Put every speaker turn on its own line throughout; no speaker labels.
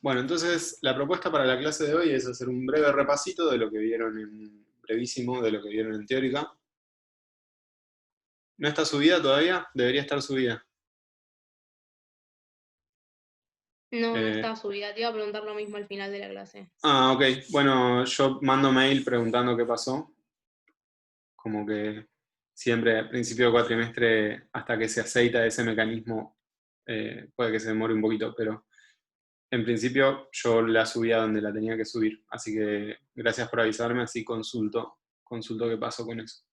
Bueno, entonces la propuesta para la clase de hoy es hacer un breve repasito de lo que vieron brevísimo, de lo que vieron en teórica. ¿No está subida todavía? Debería estar subida.
No, no
Eh,
está subida. Te iba a preguntar lo mismo al final de la clase.
ok. Bueno, yo mando mail preguntando qué pasó. Como que siempre al principio de cuatrimestre, hasta que se aceita ese mecanismo, puede que se demore un poquito, pero en principio yo la subí a donde la tenía que subir. Así que gracias por avisarme, así consulto qué pasó con eso.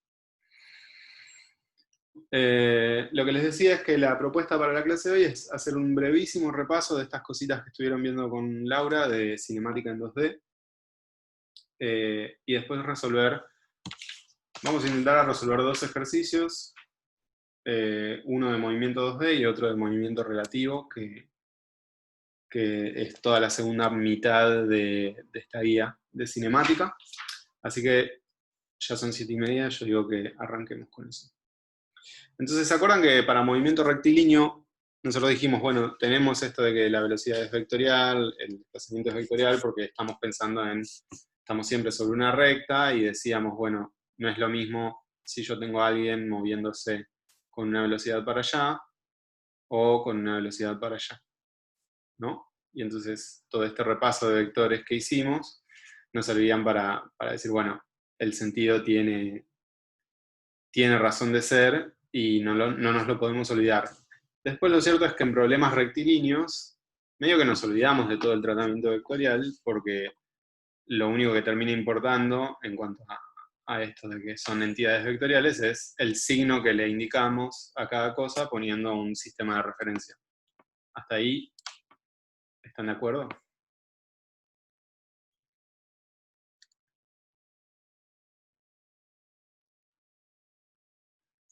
Lo que les decía es que la propuesta para la clase de hoy es hacer un brevísimo repaso de estas cositas que estuvieron viendo con Laura de cinemática en 2D, y después vamos a intentar resolver dos ejercicios, uno de movimiento 2D y otro de movimiento relativo, que es toda la segunda mitad de esta guía de cinemática. Así que ya son 7:30, yo digo que arranquemos con eso. Entonces, ¿se acuerdan que para movimiento rectilíneo nosotros dijimos, bueno, tenemos esto de que la velocidad es vectorial, el desplazamiento es vectorial, porque estamos siempre sobre una recta, y decíamos, bueno, no es lo mismo si yo tengo a alguien moviéndose con una velocidad para allá o con una velocidad para allá, ¿no? Y entonces todo este repaso de vectores que hicimos nos servían para decir, bueno, el sentido tiene razón de ser y no nos lo podemos olvidar. Después lo cierto es que en problemas rectilíneos, medio que nos olvidamos de todo el tratamiento vectorial, porque lo único que termina importando en cuanto a esto de que son entidades vectoriales es el signo que le indicamos a cada cosa poniendo un sistema de referencia. ¿Hasta ahí están de acuerdo?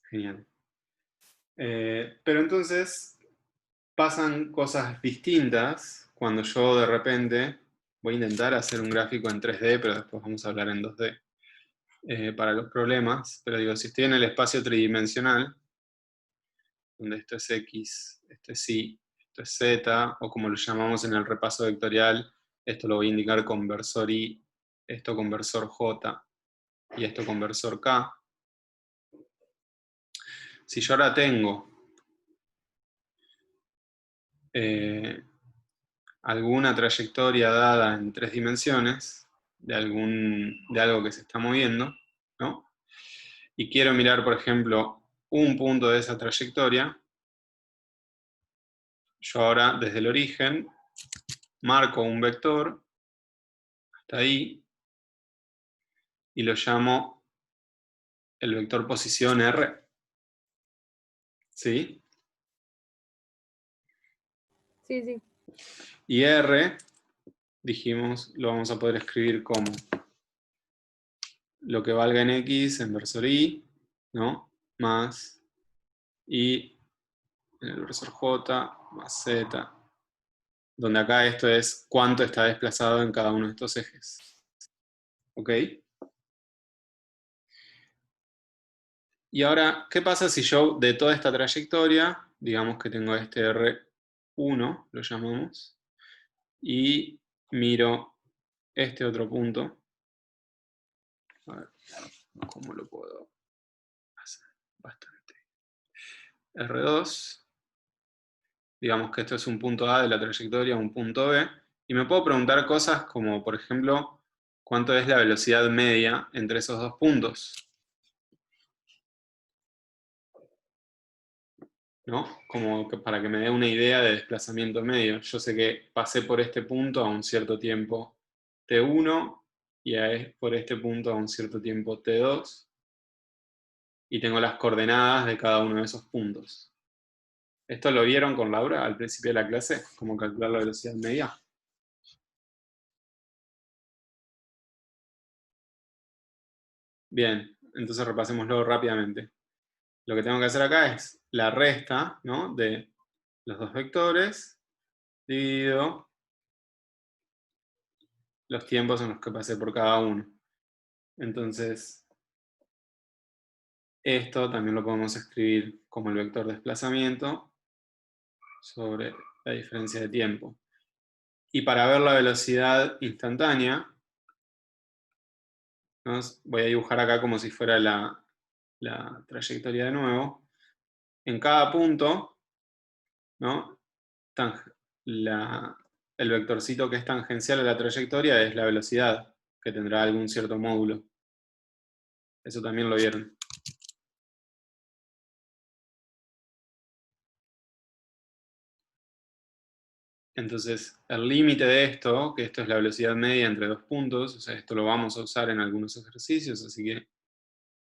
Genial. Pero entonces pasan cosas distintas cuando yo de repente voy a intentar hacer un gráfico en 3D, pero después vamos a hablar en 2D para los problemas. Pero digo, si estoy en el espacio tridimensional, donde esto es X, esto es Y, esto es Z, o como lo llamamos en el repaso vectorial, esto lo voy a indicar con versor Y, esto con versor J y esto con versor K. Si yo ahora tengo eh, alguna trayectoria dada en 3 dimensiones de algo que se está moviendo, ¿no? Y quiero mirar, por ejemplo, un punto de esa trayectoria, yo ahora desde el origen marco un vector hasta ahí y lo llamo el vector posición R. ¿Sí?
Sí, sí.
Y R, dijimos, lo vamos a poder escribir como lo que valga en X en versor Y, ¿no? Más Y en el versor J más Z, donde acá esto es cuánto está desplazado en cada uno de estos ejes. ¿Ok? Y ahora, ¿qué pasa si yo de toda esta trayectoria, digamos que tengo este R1, lo llamamos, y miro este otro punto? A ver, ¿cómo lo puedo hacer? Bastante. R2, digamos que esto es un punto A de la trayectoria, un punto B, y me puedo preguntar cosas como, por ejemplo, ¿cuánto es la velocidad media entre esos dos puntos? ¿No? Como que para que me dé una idea de desplazamiento medio. Yo sé que pasé por este punto a un cierto tiempo t1 y por este punto a un cierto tiempo t2, y tengo las coordenadas de cada uno de esos puntos. ¿Esto lo vieron con Laura al principio de la clase? ¿Cómo calcular la velocidad media? Bien, entonces repasémoslo rápidamente. Lo que tengo que hacer acá es la resta, ¿no?, de los dos vectores dividido los tiempos en los que pasé por cada uno. Entonces, esto también lo podemos escribir como el vector desplazamiento sobre la diferencia de tiempo. Y para ver la velocidad instantánea, ¿no? Voy a dibujar acá como si fuera la trayectoria de nuevo. En cada punto, ¿no? El vectorcito que es tangencial a la trayectoria es la velocidad, que tendrá algún cierto módulo. Eso también lo vieron. Entonces, el límite de esto, que esto es la velocidad media entre dos puntos, o sea, esto lo vamos a usar en algunos ejercicios, así que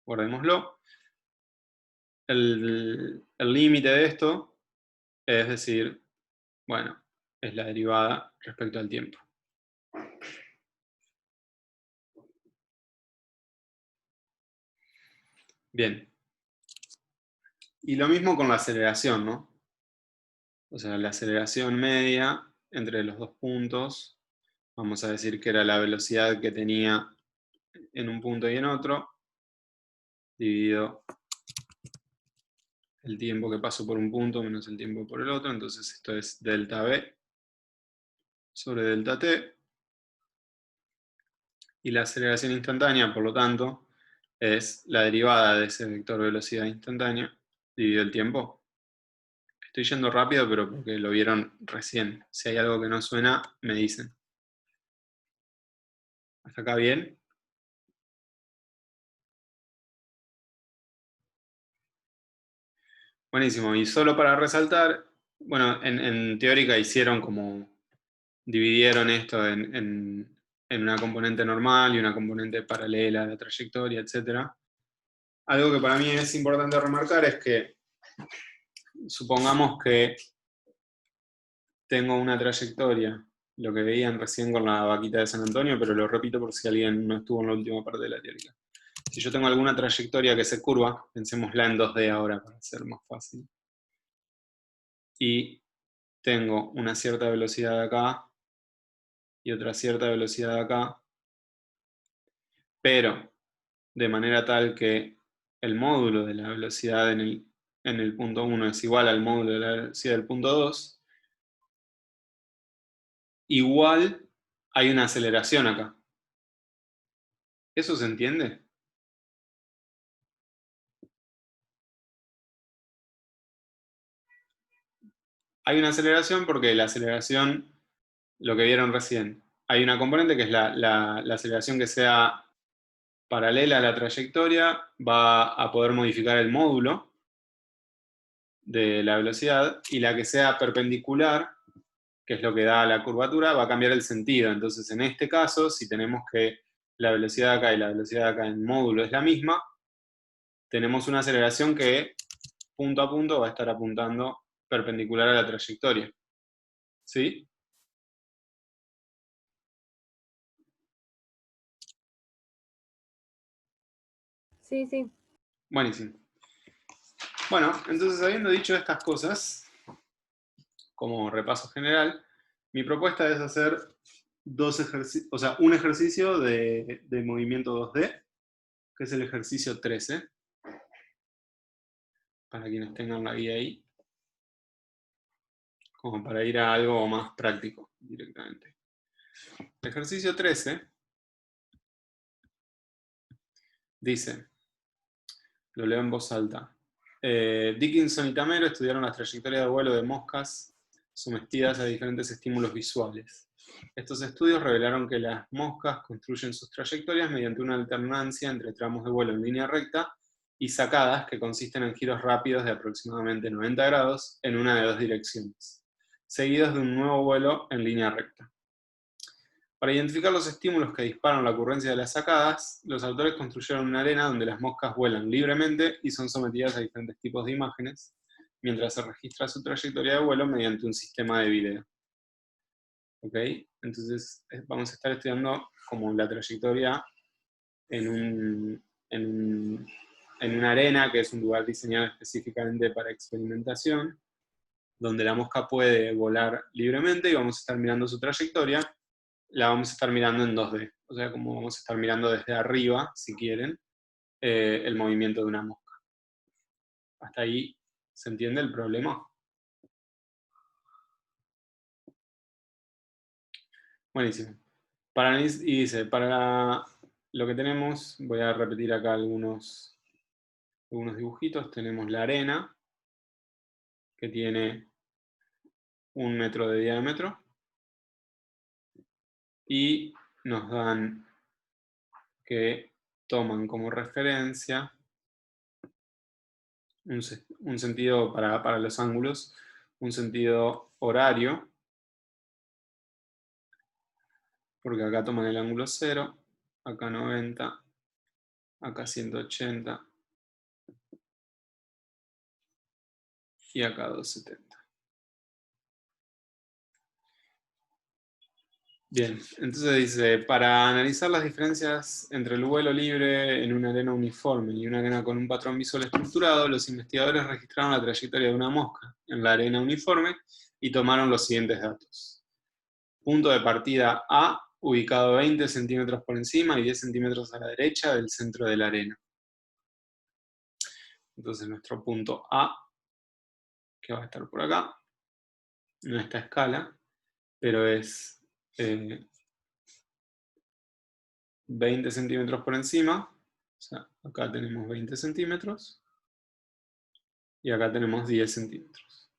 guardémoslo. El límite de esto es decir, bueno, es la derivada respecto al tiempo. Bien. Y lo mismo con la aceleración, ¿no? O sea, la aceleración media entre los dos puntos, vamos a decir que era la velocidad que tenía en un punto y en otro, dividido el tiempo que pasó por un punto menos el tiempo por el otro, entonces esto es delta V sobre delta T, y la aceleración instantánea, por lo tanto, es la derivada de ese vector velocidad instantánea dividido el tiempo. Estoy yendo rápido, pero porque lo vieron recién. Si hay algo que no suena, me dicen. ¿Hasta acá bien? Buenísimo. Y solo para resaltar, bueno, en teórica hicieron como, dividieron esto en una componente normal y una componente paralela a la trayectoria, etc. Algo que para mí es importante remarcar es que, supongamos que tengo una trayectoria, lo que veían recién con la vaquita de San Antonio, pero lo repito por si alguien no estuvo en la última parte de la teórica. Si yo tengo alguna trayectoria que se curva, pensémosla en 2D ahora para hacer más fácil. Y tengo una cierta velocidad acá y otra cierta velocidad acá, pero de manera tal que el módulo de la velocidad en el punto 1 es igual al módulo de la velocidad del punto 2, igual hay una aceleración acá. ¿Eso se entiende? Hay una aceleración porque la aceleración, lo que vieron recién, hay una componente que es la aceleración que sea paralela a la trayectoria, va a poder modificar el módulo de la velocidad, y la que sea perpendicular, que es lo que da la curvatura, va a cambiar el sentido. Entonces, en este caso, si tenemos que la velocidad de acá y la velocidad de acá en módulo es la misma, tenemos una aceleración que punto a punto va a estar apuntando perpendicular a la trayectoria. ¿Sí?
Sí, sí.
Buenísimo. Bueno, entonces habiendo dicho estas cosas, como repaso general, mi propuesta es hacer un ejercicio de movimiento 2D, que es el ejercicio 13, para quienes tengan la guía ahí, como para ir a algo más práctico directamente. El ejercicio 13 dice, lo leo en voz alta, Dickinson y Tamero estudiaron las trayectorias de vuelo de moscas sometidas a diferentes estímulos visuales. Estos estudios revelaron que las moscas construyen sus trayectorias mediante una alternancia entre tramos de vuelo en línea recta y sacadas que consisten en giros rápidos de aproximadamente 90 grados en una de dos direcciones, seguidos de un nuevo vuelo en línea recta. Para identificar los estímulos que disparan la ocurrencia de las sacadas, los autores construyeron una arena donde las moscas vuelan libremente y son sometidas a diferentes tipos de imágenes, mientras se registra su trayectoria de vuelo mediante un sistema de video. ¿Ok? Entonces vamos a estar estudiando como la trayectoria en una arena, que es un lugar diseñado específicamente para experimentación, donde la mosca puede volar libremente y vamos a estar mirando su trayectoria. La vamos a estar mirando en 2D, o sea, como vamos a estar mirando desde arriba, si quieren, el movimiento de una mosca. ¿Hasta ahí se entiende el problema? Buenísimo. Y dice, para lo que tenemos, voy a repetir acá algunos dibujitos. Tenemos la arena, que tiene 1 metro de diámetro. Y nos dan que toman como referencia un sentido para los ángulos, un sentido horario, porque acá toman el ángulo 0, acá 90, acá 180 y acá 270. Bien, entonces dice, para analizar las diferencias entre el vuelo libre en una arena uniforme y una arena con un patrón visual estructurado, los investigadores registraron la trayectoria de una mosca en la arena uniforme y tomaron los siguientes datos. Punto de partida A, ubicado 20 centímetros por encima y 10 centímetros a la derecha del centro de la arena. Entonces nuestro punto A, que va a estar por acá, no esta escala, pero es 20 centímetros por encima. O sea, acá tenemos 20 centímetros y acá tenemos 10 centímetros.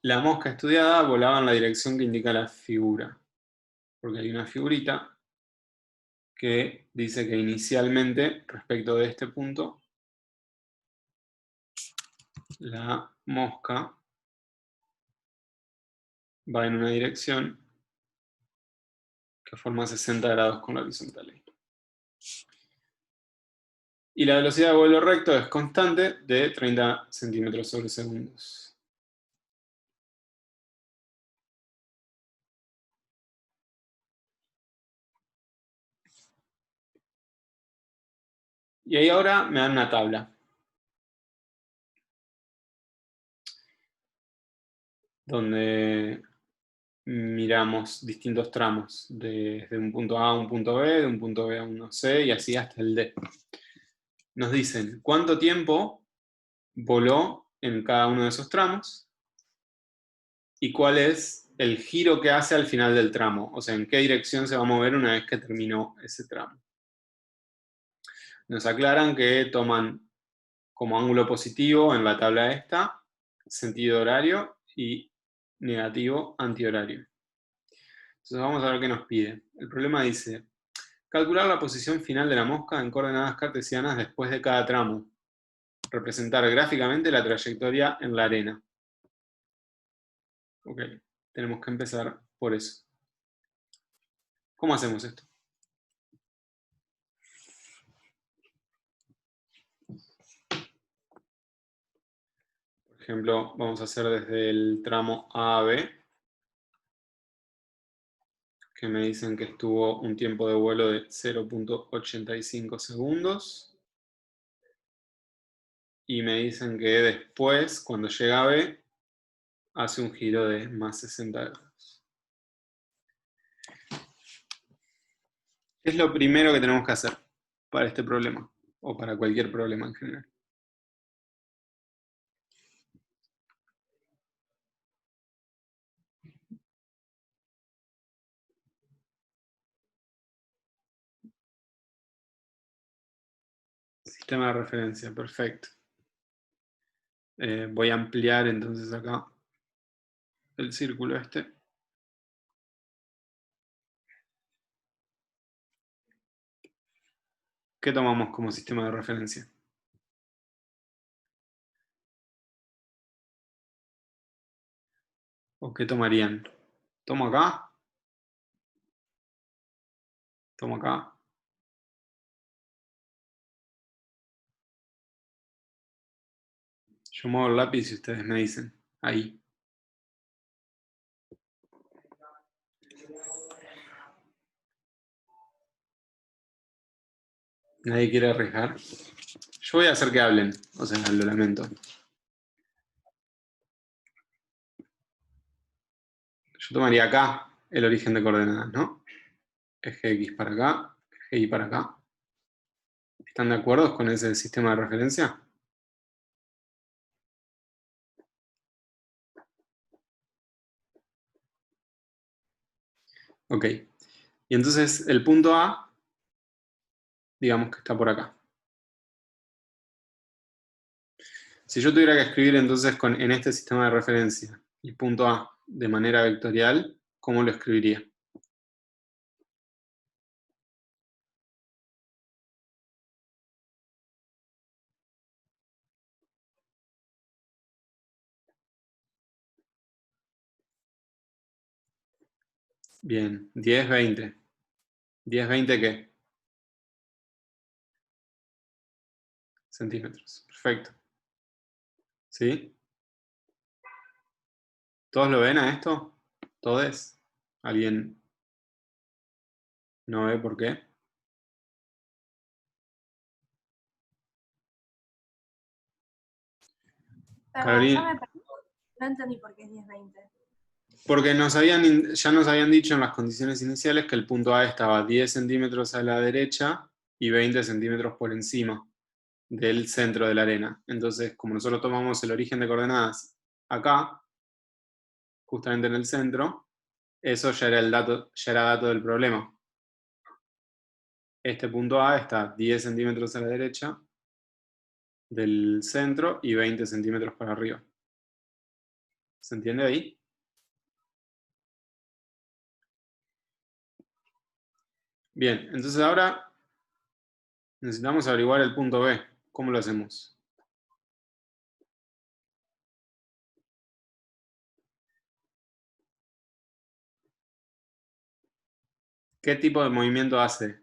La mosca estudiada volaba en la dirección que indica la figura, porque hay una figurita que dice que inicialmente, respecto de este punto, la mosca va en una dirección que forma 60 grados con la horizontal. Y la velocidad de vuelo recto es constante de 30 centímetros sobre segundos. Y ahí ahora me dan una tabla, donde miramos distintos tramos, desde un punto A a un punto B, de un punto B a un C, y así hasta el D. Nos dicen cuánto tiempo voló en cada uno de esos tramos y cuál es el giro que hace al final del tramo, o sea, en qué dirección se va a mover una vez que terminó ese tramo. Nos aclaran que toman como ángulo positivo en la tabla esta, sentido horario, y negativo antihorario. Entonces vamos a ver qué nos pide. El problema dice, calcular la posición final de la mosca en coordenadas cartesianas después de cada tramo. Representar gráficamente la trayectoria en la arena. Ok, tenemos que empezar por eso. ¿Cómo hacemos esto? Por ejemplo, vamos a hacer desde el tramo A a B, que me dicen que estuvo un tiempo de vuelo de 0.85 segundos. Y me dicen que después, cuando llega a B, hace un giro de más 60 grados. ¿Qué es lo primero que tenemos que hacer para este problema? O para cualquier problema en general. Sistema de referencia, perfecto. Voy a ampliar entonces acá el círculo este. ¿Qué tomamos como sistema de referencia? ¿O qué tomarían? ¿Tomo acá? ¿Tomo acá? Yo muevo el lápiz y ustedes me dicen. Ahí. ¿Nadie quiere arriesgar? Yo voy a hacer que hablen. O sea, lo lamento. Yo tomaría acá el origen de coordenadas, ¿no? Eje X para acá, eje Y para acá. ¿Están de acuerdo con ese sistema de referencia? Ok. Y entonces el punto A, digamos que está por acá. Si yo tuviera que escribir entonces en este sistema de referencia el punto A de manera vectorial, ¿cómo lo escribiría? Bien, 10, 20. ¿10, 20 qué? Centímetros. Perfecto. ¿Sí? ¿Todos lo ven a esto? ¿Todes? ¿Alguien no ve por qué?
Perdón, ya
Carolina,
me perdí. No entendí por qué es 10-20.
porque ya nos habían dicho en las condiciones iniciales que el punto A estaba 10 centímetros a la derecha y 20 centímetros por encima del centro de la arena. Entonces, como nosotros tomamos el origen de coordenadas acá, justamente en el centro, eso ya era dato del problema. Este punto A está 10 centímetros a la derecha del centro y 20 centímetros para arriba. ¿Se entiende ahí? Bien, entonces ahora necesitamos averiguar el punto B. ¿Cómo lo hacemos? ¿Qué tipo de movimiento hace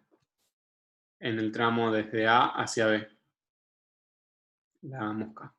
en el tramo desde A hacia B? La mosca.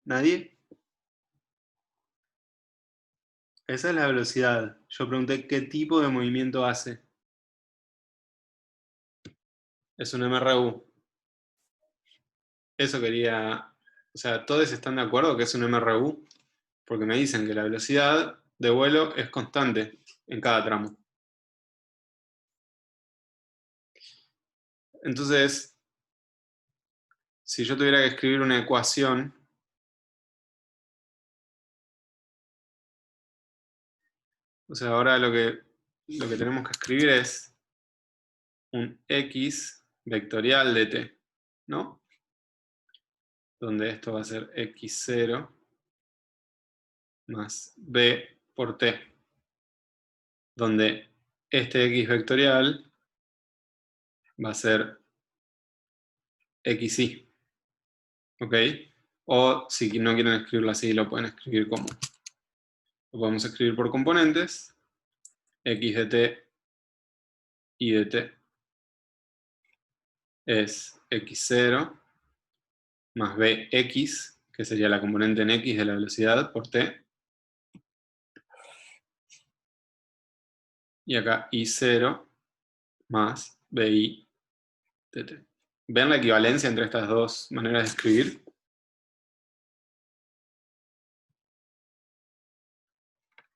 ¿Nadie? Esa es la velocidad. Yo pregunté qué tipo de movimiento hace. Es un MRU. Eso quería... O sea, ¿todos están de acuerdo que es un MRU? Porque me dicen que la velocidad de vuelo es constante en cada tramo. Entonces, si yo tuviera que escribir una ecuación, o sea, ahora lo que tenemos que escribir es un X vectorial de t, ¿no? Donde esto va a ser x0 más b por t, donde este X vectorial va a ser xy, ¿ok? O si no quieren escribirlo así, lo pueden escribir como. Lo podemos escribir por componentes, x de t y de t es x0 más bx, que sería la componente en x de la velocidad por t, y acá i0 más bi de t. ¿Ven la equivalencia entre estas dos maneras de escribir?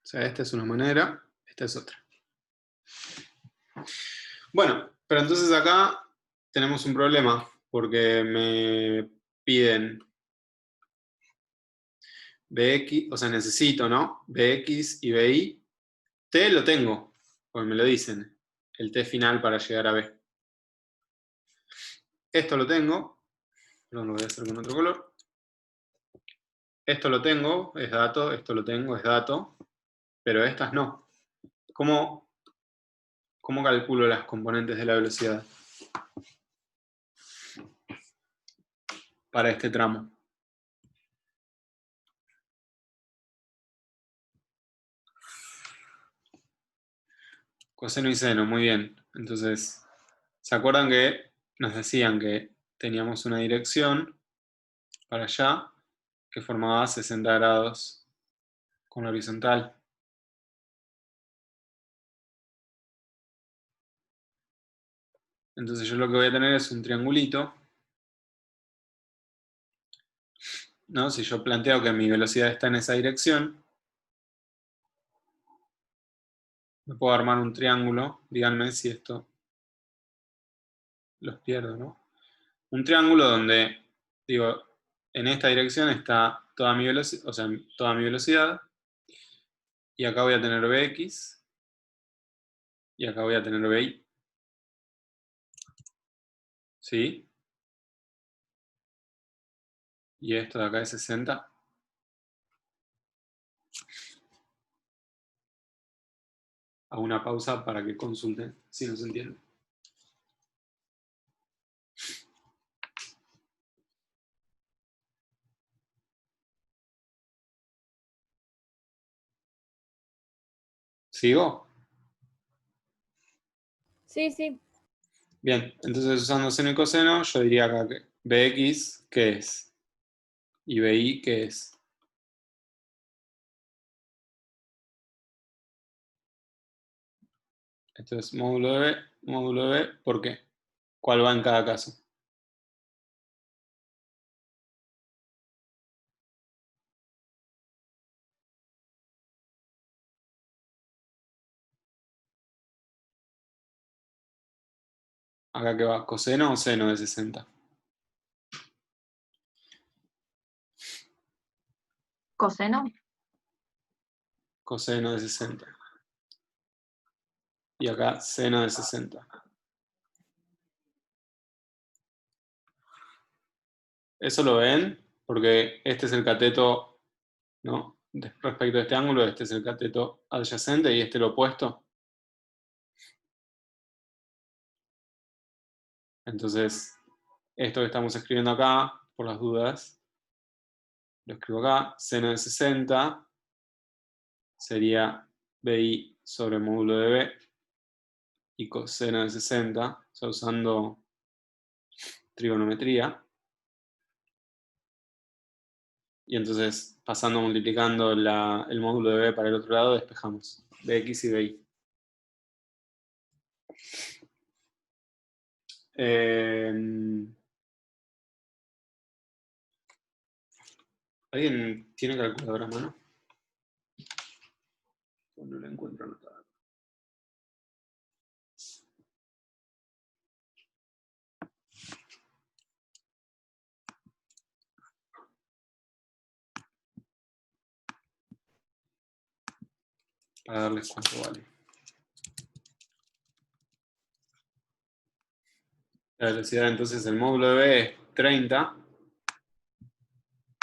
O sea, esta es una manera, esta es otra. Bueno, pero entonces acá tenemos un problema, porque me piden bx, o sea, necesito, ¿no? Bx y bi. T lo tengo, porque me lo dicen, el t final para llegar a b. Esto lo tengo, perdón, lo voy a hacer con otro color. Esto lo tengo, es dato, esto lo tengo, es dato, pero estas no. ¿Cómo calculo las componentes de la velocidad para este tramo? Coseno y seno, muy bien. Entonces, ¿se acuerdan que nos decían que teníamos una dirección para allá que formaba 60 grados con la horizontal? Entonces yo lo que voy a tener es un triangulito, ¿no? Si yo planteo que mi velocidad está en esa dirección, me puedo armar un triángulo, díganme si esto los pierdo, ¿no? Un triángulo donde, digo, en esta dirección está toda mi velocidad, o sea, toda mi velocidad, y acá voy a tener Bx, y acá voy a tener By, ¿sí? Y esto de acá es 60. Hago una pausa para que consulten si no se entiende. ¿Sigo?
Sí, sí.
Bien, entonces usando seno y coseno, yo diría acá que Bx, ¿qué es? Y Bi, ¿qué es? Esto es módulo de B, ¿por qué? ¿Cuál va en cada caso? ¿Acá qué va? ¿Coseno o seno de 60?
Coseno.
Coseno de 60. Y acá seno de 60. ¿Eso lo ven? Porque este es el cateto, ¿no? Respecto a este ángulo, este es el cateto adyacente y este el opuesto. Entonces, esto que estamos escribiendo acá, por las dudas, lo escribo acá. Seno de 60 sería BI sobre módulo de B y coseno de 60, o sea, usando trigonometría. Y entonces, pasando multiplicando el módulo de B para el otro lado, despejamos Bx y Bi. ¿Alguien tiene calculadora a mano? No la encuentro anotada. Para darles cuánto vale. La velocidad entonces del módulo de B es 30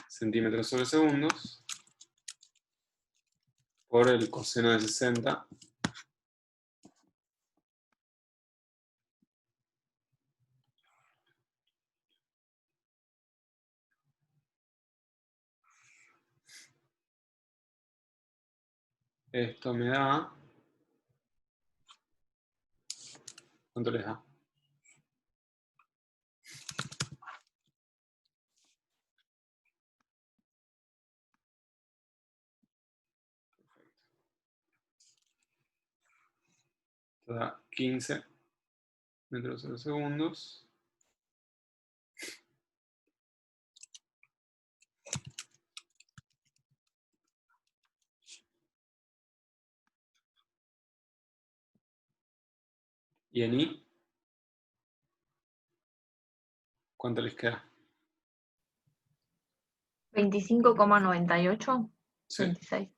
centímetros sobre segundos por el coseno de 60. Esto me da... ¿Cuánto les da? Esto da 15 metros sobre segundos. ¿Y en I? ¿Cuánto les queda?
25,98.
Sí.
26.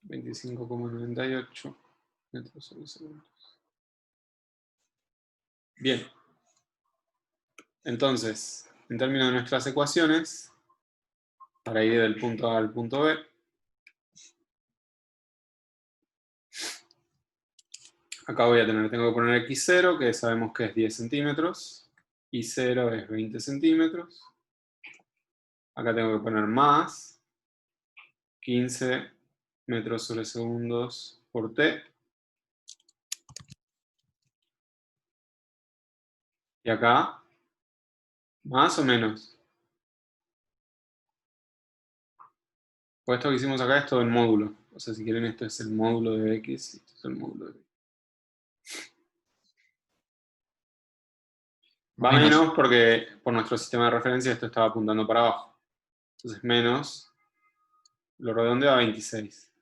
25,98 metros sobre segundos. Bien. Entonces, en términos de nuestras ecuaciones, para ir del punto A al punto B, acá tengo que poner x0, que sabemos que es 10 centímetros, y0 es 20 centímetros. Acá tengo que poner más 15 metros sobre segundos por t. Y acá, más o menos. Pues esto que hicimos acá es todo el módulo. O sea, si quieren, esto es el módulo de x y esto es el módulo de y. Va menos porque por nuestro sistema de referencia esto estaba apuntando para abajo. Entonces menos, lo redondeo a 26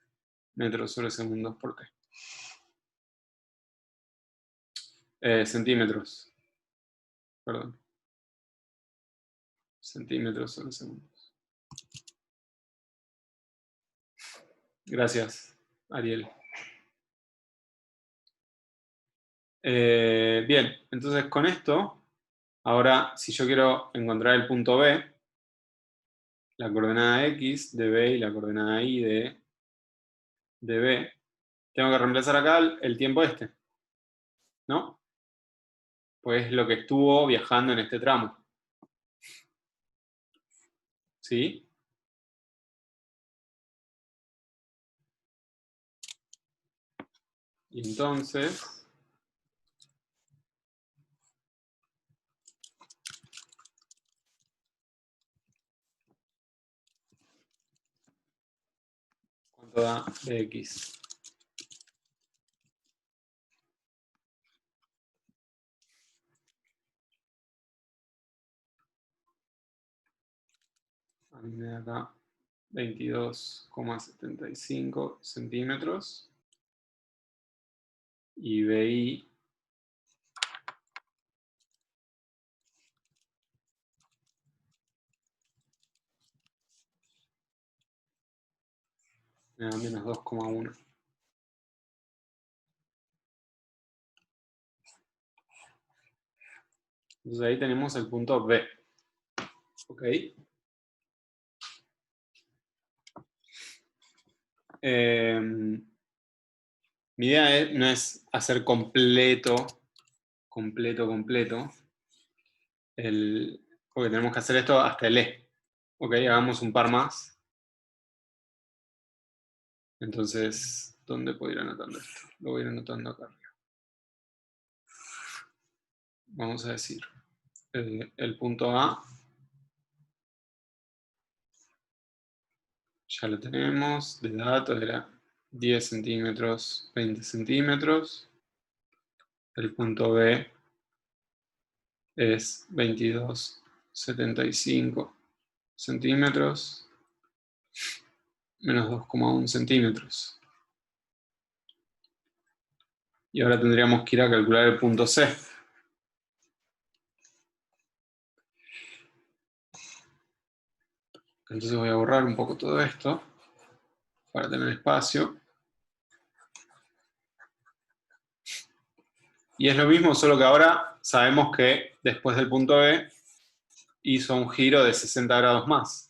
metros sobre segundos por t. Centímetros. Perdón. Centímetros sobre segundos. Gracias, Ariel. Bien, entonces con esto, ahora si yo quiero encontrar el punto B, la coordenada X de B y la coordenada Y de B, tengo que reemplazar acá el tiempo este, ¿no? Pues es lo que estuvo viajando en este tramo. ¿Sí? Y entonces, ¿cuánto da de X? A mí me da acá 22,75 centímetros. Y BI me da menos 2,1. Entonces ahí tenemos el punto B. ¿Ok? Mi idea no es hacer completo, porque tenemos que hacer esto hasta el E. ¿Ok? Hagamos un par más. Entonces, ¿dónde puedo ir anotando esto? Lo voy a ir anotando acá arriba. Vamos a decir, el punto A, ya lo tenemos, de datos era 10 centímetros, 20 centímetros. El punto B es 22,75 centímetros menos 2,1 centímetros. Y ahora tendríamos que ir a calcular el punto C. Entonces voy a borrar un poco todo esto para tener espacio. Y es lo mismo, solo que ahora sabemos que después del punto B hizo un giro de 60 grados más.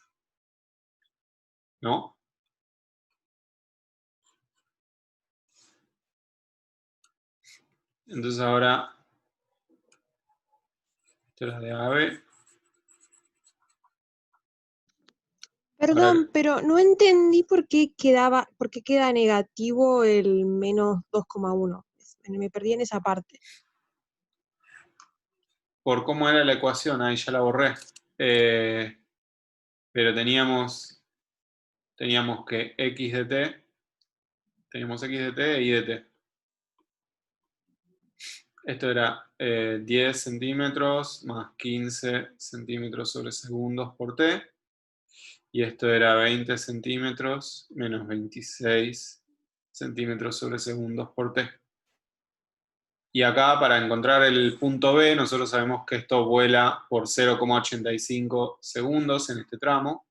¿No? Entonces ahora, esto era de AB.
Perdón,
Ahora,
pero no entendí por qué queda negativo el menos 2,1. Me perdí en esa parte.
por cómo era la ecuación, ahí ya la borré. Pero teníamos que X de T, teníamos X de T e Y de T. Esto era 10 centímetros más 15 centímetros sobre segundos por T. Y esto era 20 centímetros menos 26 centímetros sobre segundos por T. Y acá, para encontrar el punto B, nosotros sabemos que esto vuela por 0,85 segundos en este tramo.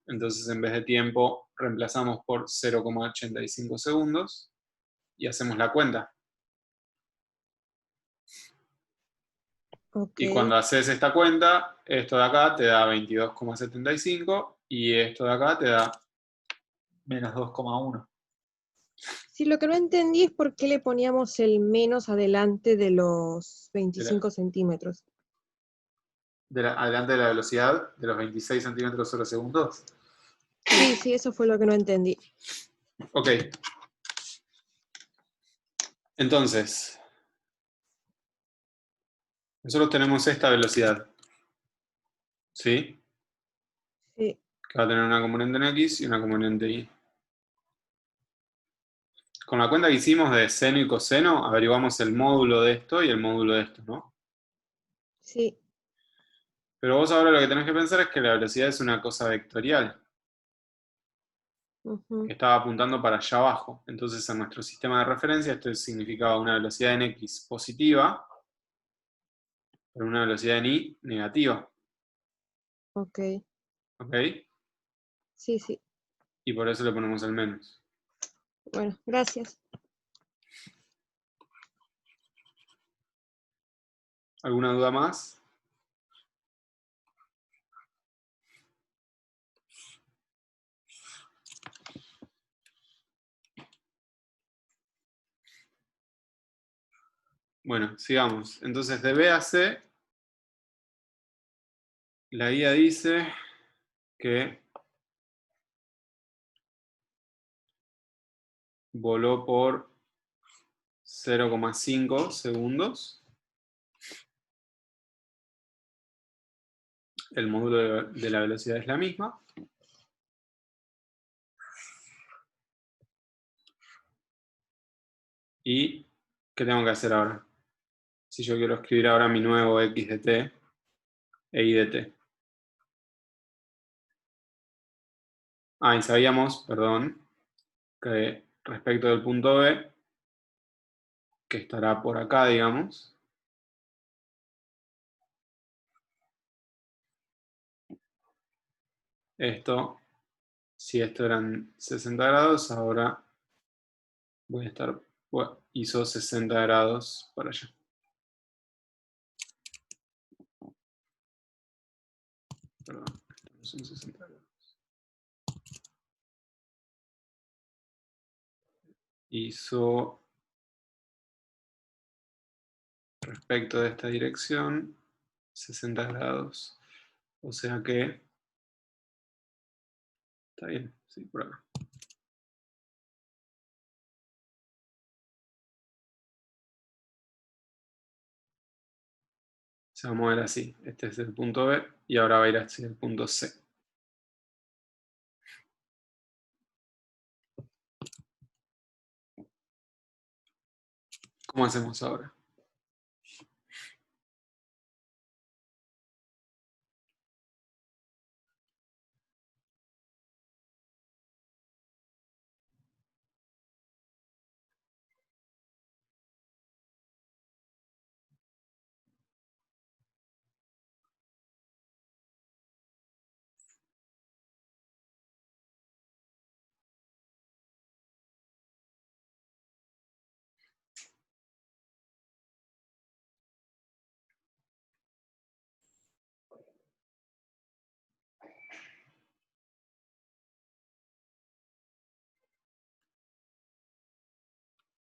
Entonces, en vez de tiempo, reemplazamos por 0,85 segundos y hacemos la cuenta.
Ok.
Y cuando haces esta cuenta, esto de acá te da 22,75 y esto de acá te da menos 2,1.
Sí, lo que no entendí es por qué le poníamos el menos adelante de los 25 centímetros.
Adelante de la velocidad de los 26 centímetros sobre segundos.
Sí, eso fue lo que no entendí.
Ok. Entonces, nosotros tenemos esta velocidad. ¿Sí?
Sí.
Que va a tener una componente en X y una componente Y. Con la cuenta que hicimos de seno y coseno, averiguamos el módulo de esto y el módulo de esto, ¿no?
Sí.
Pero vos ahora lo que tenés que pensar es que la velocidad es una cosa vectorial,
Ujú.
que estaba apuntando para allá abajo. Entonces en nuestro sistema de referencia esto significaba una velocidad en x positiva, pero una velocidad en y negativa.
Ok.
¿Ok?
Sí, sí.
Y por eso le ponemos el menos.
Bueno, gracias.
¿Alguna duda más? Bueno, sigamos. Entonces de B a C, la guía dice que voló por 0,5 segundos. El módulo de la velocidad es la misma. ¿Y qué tengo que hacer ahora? Si yo quiero escribir ahora mi nuevo x de t e y de t. Ah, y sabíamos, perdón, que respecto del punto B, que estará por acá, digamos, esto, si esto eran 60 grados, ahora voy a estar, hizo 60 grados para allá. Perdón, no son 60 grados. Hizo respecto de esta dirección 60 grados. O sea que está bien, sí, por acá. Se va a mover así. Este es el punto B y ahora va a ir hacia el punto C. ¿Cómo hacemos ahora?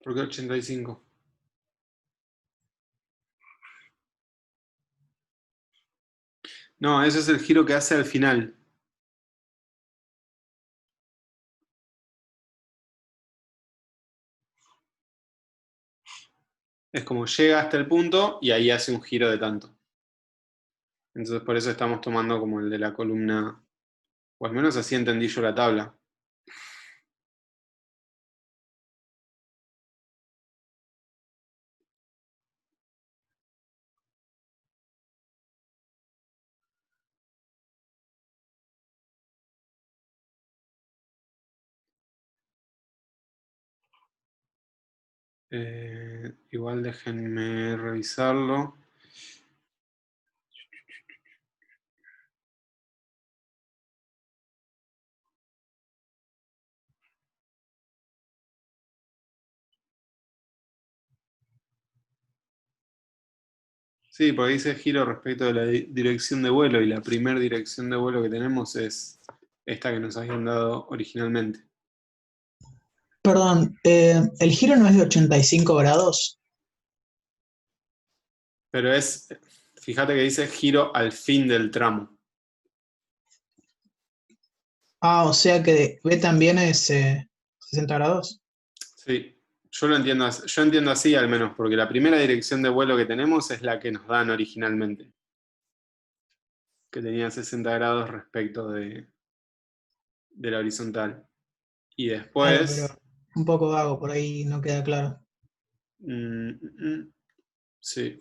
¿Por qué 85? No, ese es el giro que hace al final. Es como llega hasta el punto y ahí hace un giro de tanto. Entonces por eso estamos tomando como el de la columna, o al menos así entendí yo la tabla. Igual déjenme revisarlo. Sí, porque dice giro respecto de la dirección de vuelo y la primera dirección de vuelo que tenemos es esta que nos habían dado originalmente.
Perdón, ¿el giro no es de 85 grados?
Pero fíjate que dice giro al fin del tramo.
Ah, o sea que B también es 60 grados.
Sí, yo entiendo así al menos, porque la primera dirección de vuelo que tenemos es la que nos dan originalmente, que tenía 60 grados respecto de la horizontal. Y
Claro, pero
después,
un poco vago, por ahí no queda claro.
mm, mm, sí,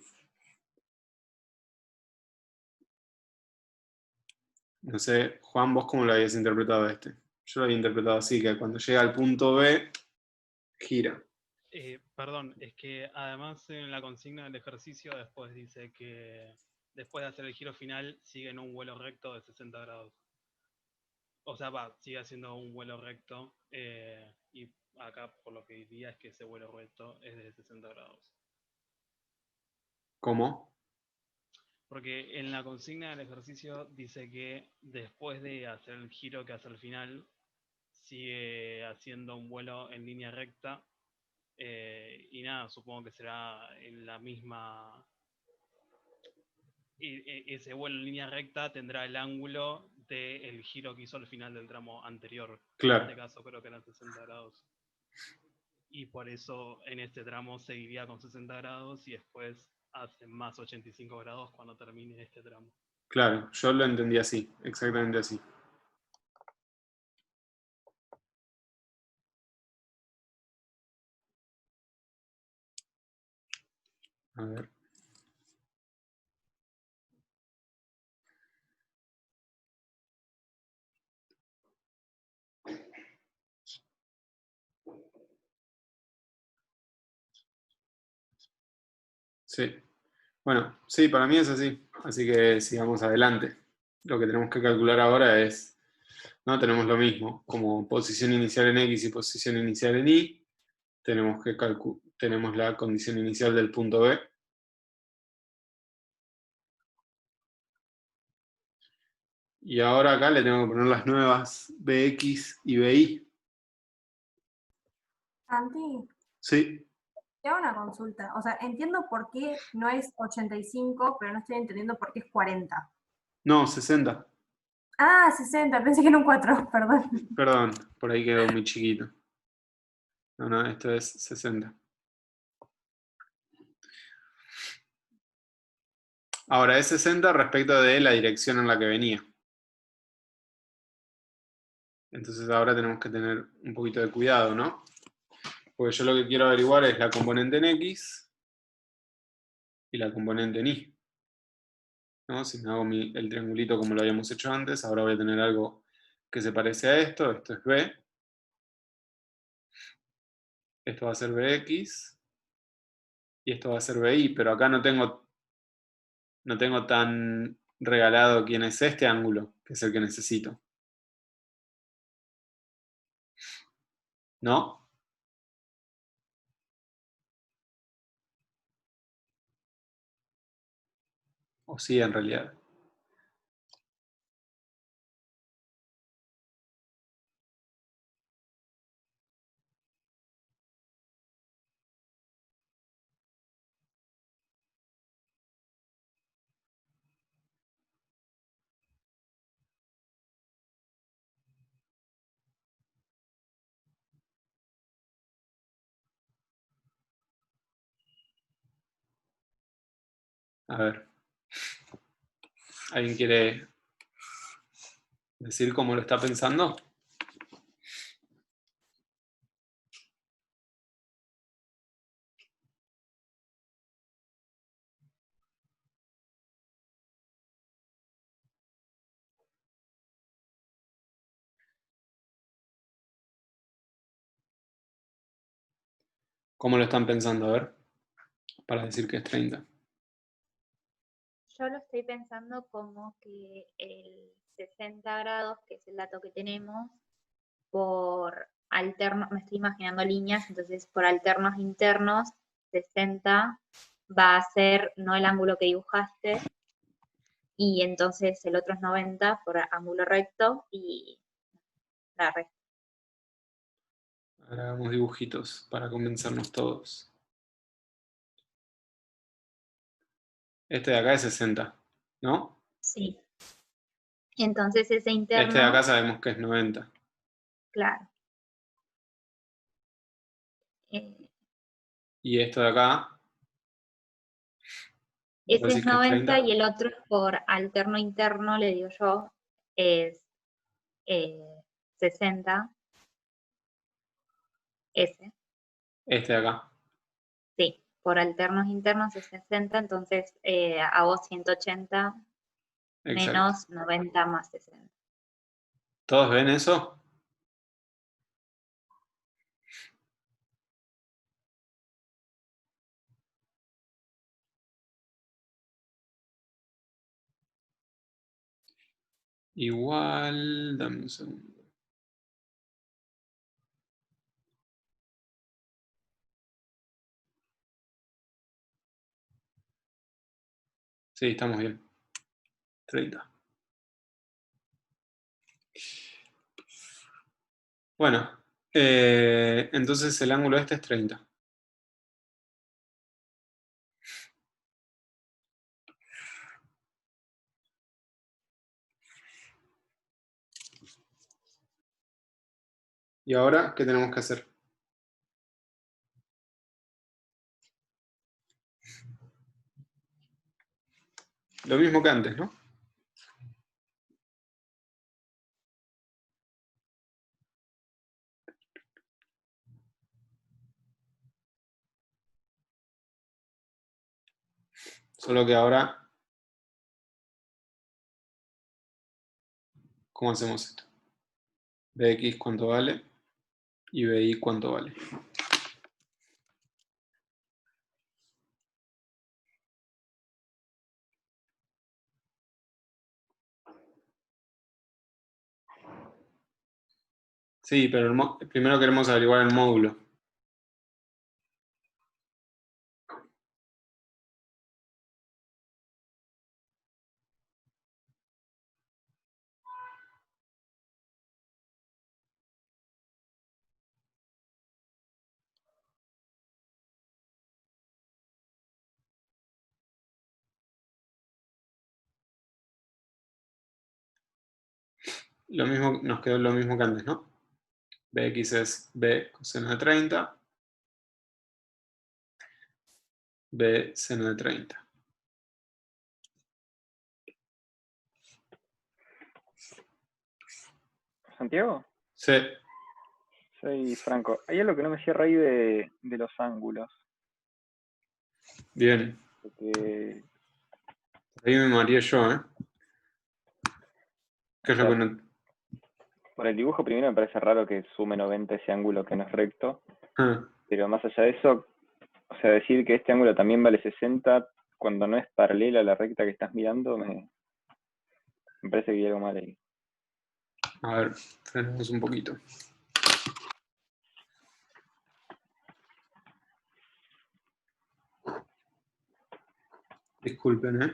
No sé, Juan, ¿vos cómo lo habías interpretado este? Yo lo había interpretado así, que cuando llega al punto B, gira.
Perdón, es que además en la consigna del ejercicio después dice que después de hacer el giro final sigue en un vuelo recto de 60 grados. O sea, sigue haciendo un vuelo recto y acá por lo que diría es que ese vuelo recto es de 60 grados.
¿Cómo?
Porque en la consigna del ejercicio dice que después de hacer el giro que hace al final, sigue haciendo un vuelo en línea recta. Y nada, supongo que será en la misma. Ese vuelo en línea recta tendrá el ángulo del giro que hizo al final del tramo anterior.
Claro.
En este caso creo que eran 60 grados. Y por eso en este tramo seguiría con 60 grados y después hace más 85 grados cuando termine este tramo.
Claro, yo lo entendí así, exactamente así. A ver. Sí. Bueno, sí, para mí es así. Así que sigamos adelante. Lo que tenemos que calcular ahora es, ¿no? Tenemos lo mismo, como posición inicial en X y posición inicial en Y. Tenemos la condición inicial del punto B. Y ahora acá le tengo que poner las nuevas Bx y By.
Santi,
Sí.
te hago una consulta. O sea, entiendo por qué no es 85, pero no estoy entendiendo por qué es 40.
No, 60.
Ah, 60, pensé que era un 4, perdón.
Perdón, por ahí quedó muy chiquito. No, esto es 60. Ahora es 60 respecto de la dirección en la que venía. Entonces ahora tenemos que tener un poquito de cuidado, ¿no? Porque yo lo que quiero averiguar es la componente en X y la componente en Y. ¿No? Si me hago el triangulito como lo habíamos hecho antes, ahora voy a tener algo que se parece a esto. Esto es B. Esto va a ser Bx. Y esto va a ser BY. Pero acá no tengo tan regalado quién es este ángulo, que es el que necesito. ¿No? O sí, en realidad. A ver. ¿Alguien quiere decir cómo lo está pensando? ¿Cómo lo están pensando? A ver, para decir que es 30.
Yo lo estoy pensando como que el 60 grados, que es el dato que tenemos, por alternos, me estoy imaginando líneas, entonces por alternos internos, 60 va a ser no el ángulo que dibujaste, y entonces el otro es 90 por ángulo recto y la recta.
Ahora hagamos dibujitos para convencernos todos. Este de acá es 60, ¿no?
Sí. Entonces ese interno.
Este de acá sabemos que es 90.
Claro.
Y esto de acá.
Ese es
¿Decís que es
90
30?
y el otro por alterno interno, le digo yo, es 60. Ese.
Este de acá.
Sí, por alternos internos es 60, entonces hago 180
Exacto.
menos 90 más 60.
¿Todos ven eso? Igual, dame un segundo. Sí, estamos bien. 30. Bueno, entonces el ángulo este es 30. ¿Y ahora qué tenemos que hacer? Lo mismo que antes, ¿no? Solo que ahora, ¿cómo hacemos esto? Bx cuánto vale y BY cuánto vale. Sí, pero primero queremos averiguar el módulo. Lo mismo, nos quedó lo mismo que antes, ¿no? Bx es B coseno de 30, B seno de 30.
¿Santiago?
Sí,
Soy Franco. Hay algo que no me cierra ahí de los ángulos.
bien.
Porque,
Ahí me mareé yo, ¿eh? ¿Qué
o
es lo
sea,
que no...?
por el dibujo primero me parece raro que sume 90 ese ángulo que no es recto.
Ah,
Pero más allá de eso, o sea, decir que este ángulo también vale 60 cuando no es paralela a la recta que estás mirando, me parece que hay algo mal ahí.
a ver, frenemos un poquito. Disculpen, ¿eh?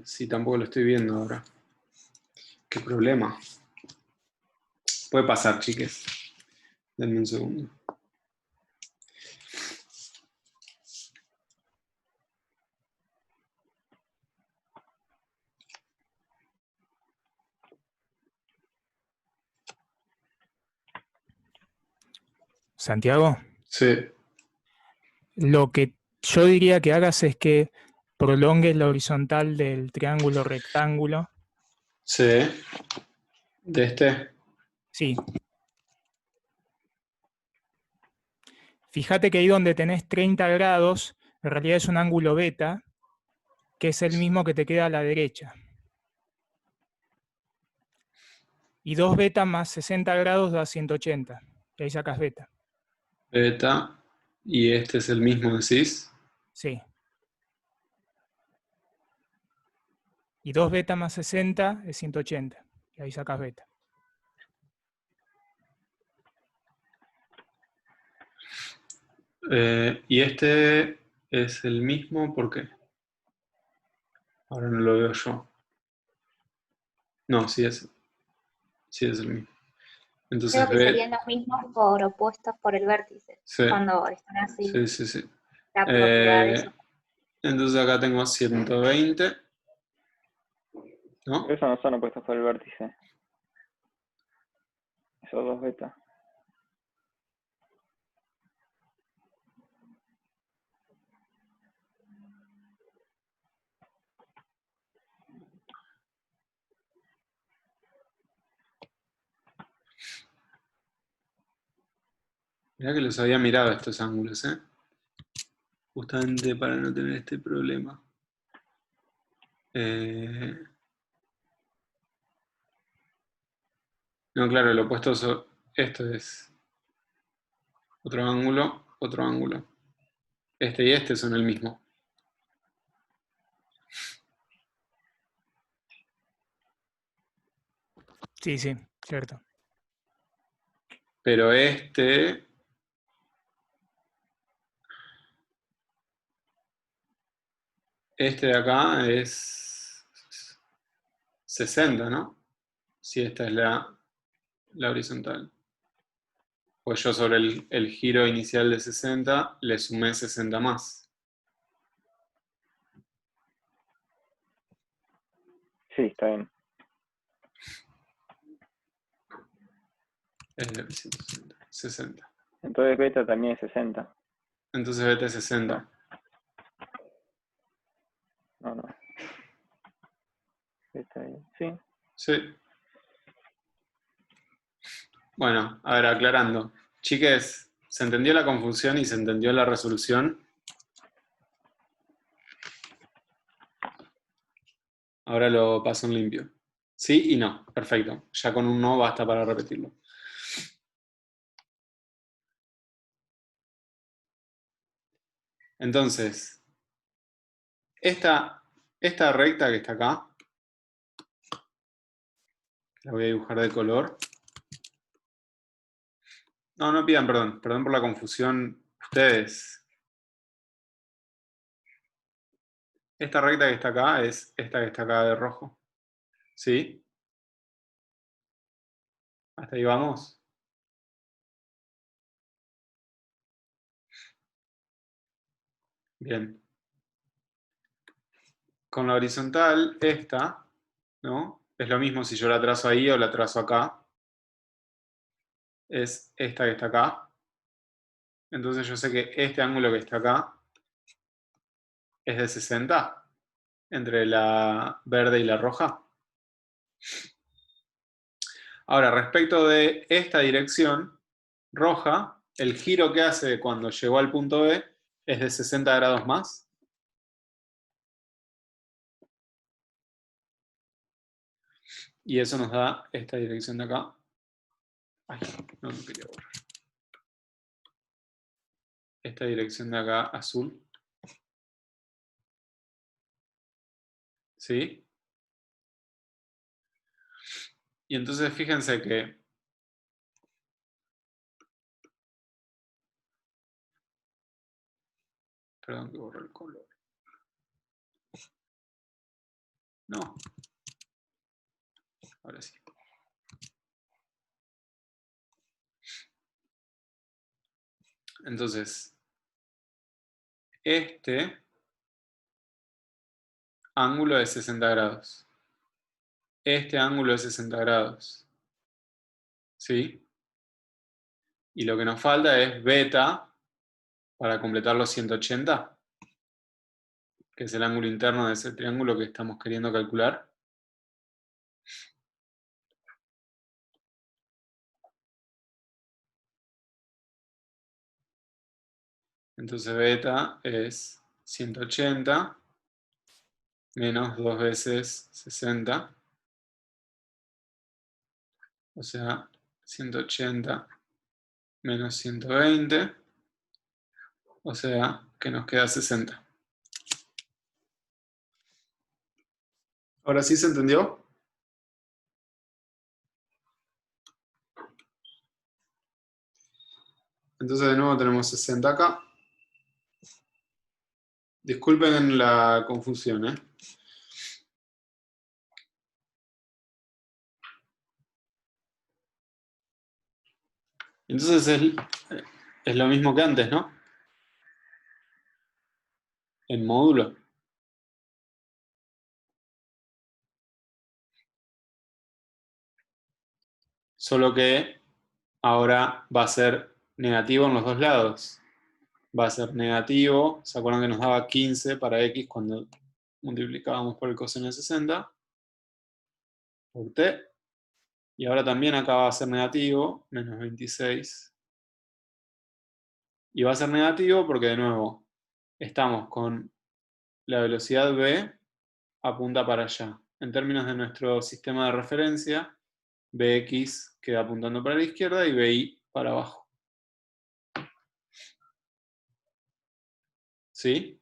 Sí, tampoco lo estoy viendo ahora. ¿Qué problema? Puede pasar, chiques. Denme un segundo.
Santiago,
Sí.
lo que yo diría que hagas es que prolongues la horizontal del triángulo rectángulo.
Sí. De este.
Sí. Fíjate que ahí donde tenés 30 grados, en realidad es un ángulo beta, que es el mismo que te queda a la derecha. Y 2 beta más 60 grados da 180. Y ahí sacas beta.
Beta. Y este es el mismo, decís.
Sí. Y 2 beta más 60 es 180. Y ahí sacas beta.
Y este es el mismo, ¿por qué? Ahora no lo veo yo. No, sí es el mismo. Entonces
Creo que serían los mismos por opuestos por el vértice.
Sí,
Cuando están así,
sí.
la propiedad de eso.
Entonces acá tengo 120. ¿No?
Pero esos no son opuestos por el vértice. Esos 2 beta.
Mirá que los había mirado estos ángulos, ¿eh? Justamente para no tener este problema. No, claro, el opuesto esto es otro ángulo, otro ángulo. Este y este son el mismo.
Sí, cierto.
Pero este de acá es 60, ¿no? Si esta es la horizontal. Pues yo sobre el giro inicial de 60 le sumé 60 más.
Sí, está bien.
Es de 160, 60.
Entonces beta también es 60.
Entonces beta es 60.
No. Beta, sí.
Sí. Bueno, a ver, aclarando. Chiques, ¿se entendió la confusión y se entendió la resolución? Ahora lo paso en limpio. Sí y no. Perfecto. Ya con un no basta para repetirlo. Entonces, esta recta que está acá, la voy a dibujar de color. No pidan perdón. Perdón por la confusión. Ustedes. Esta recta que está acá es esta que está acá de rojo. ¿Sí? ¿Hasta ahí vamos? Bien. Con la horizontal, esta, ¿no? Es lo mismo si yo la trazo ahí o la trazo acá. Es esta que está acá. Entonces yo sé que este ángulo que está acá es de 60 entre la verde y la roja. Ahora, respecto de esta dirección roja, el giro que hace cuando llegó al punto B es de 60 grados más. Y eso nos da esta dirección de acá. Ay, no quería borrar. Esta dirección de acá azul. ¿Sí? Y entonces fíjense que perdón que borré el color. No. Ahora sí. Entonces, este ángulo es 60 grados. Este ángulo es 60 grados. ¿Sí? Y lo que nos falta es beta para completar los 180, que es el ángulo interno de ese triángulo que estamos queriendo calcular. Entonces beta es 180 menos 2 veces 60. O sea, 180 menos 120. O sea, que nos queda 60. ¿Ahora sí se entendió? Entonces de nuevo tenemos 60 acá. Disculpen la confusión, ¿eh? Entonces es lo mismo que antes, ¿no? En módulo. Solo que ahora va a ser negativo en los dos lados. Va a ser negativo. ¿Se acuerdan que nos daba 15 para x cuando multiplicábamos por el coseno de 60? Por t. Y ahora también acá va a ser negativo, menos 26. Y va a ser negativo porque, de nuevo, estamos con la velocidad v apunta para allá. En términos de nuestro sistema de referencia, Bx queda apuntando para la izquierda y Bi para abajo. ¿Sí?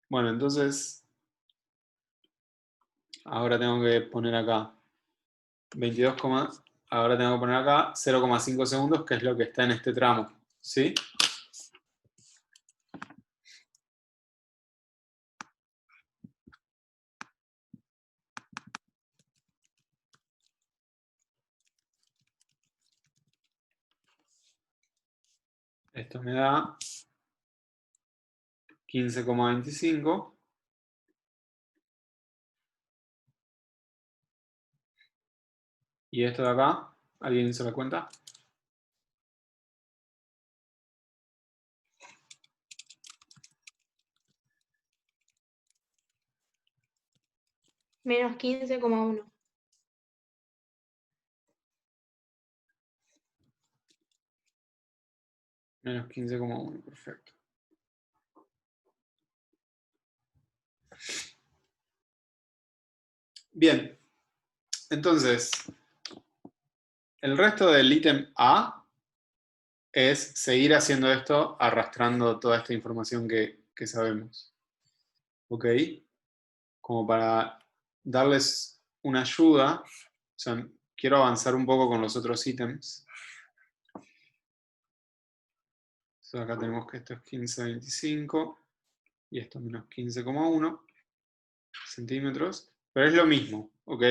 Bueno, entonces, ahora tengo que poner acá 22, ahora tengo que poner acá 0,5 segundos, que es lo que está en este tramo. ¿Sí? Esto me da 15,25. Y esto de acá, ¿alguien hizo la cuenta?
Menos 15,1.
Menos 15,1, perfecto. Bien, entonces, el resto del ítem A es seguir haciendo esto, arrastrando toda esta información que sabemos. ¿Ok? Como para darles una ayuda, o sea, quiero avanzar un poco con los otros ítems. Entonces acá tenemos que esto es 15,25 y esto es menos 15,1 centímetros, pero es lo mismo, ¿ok?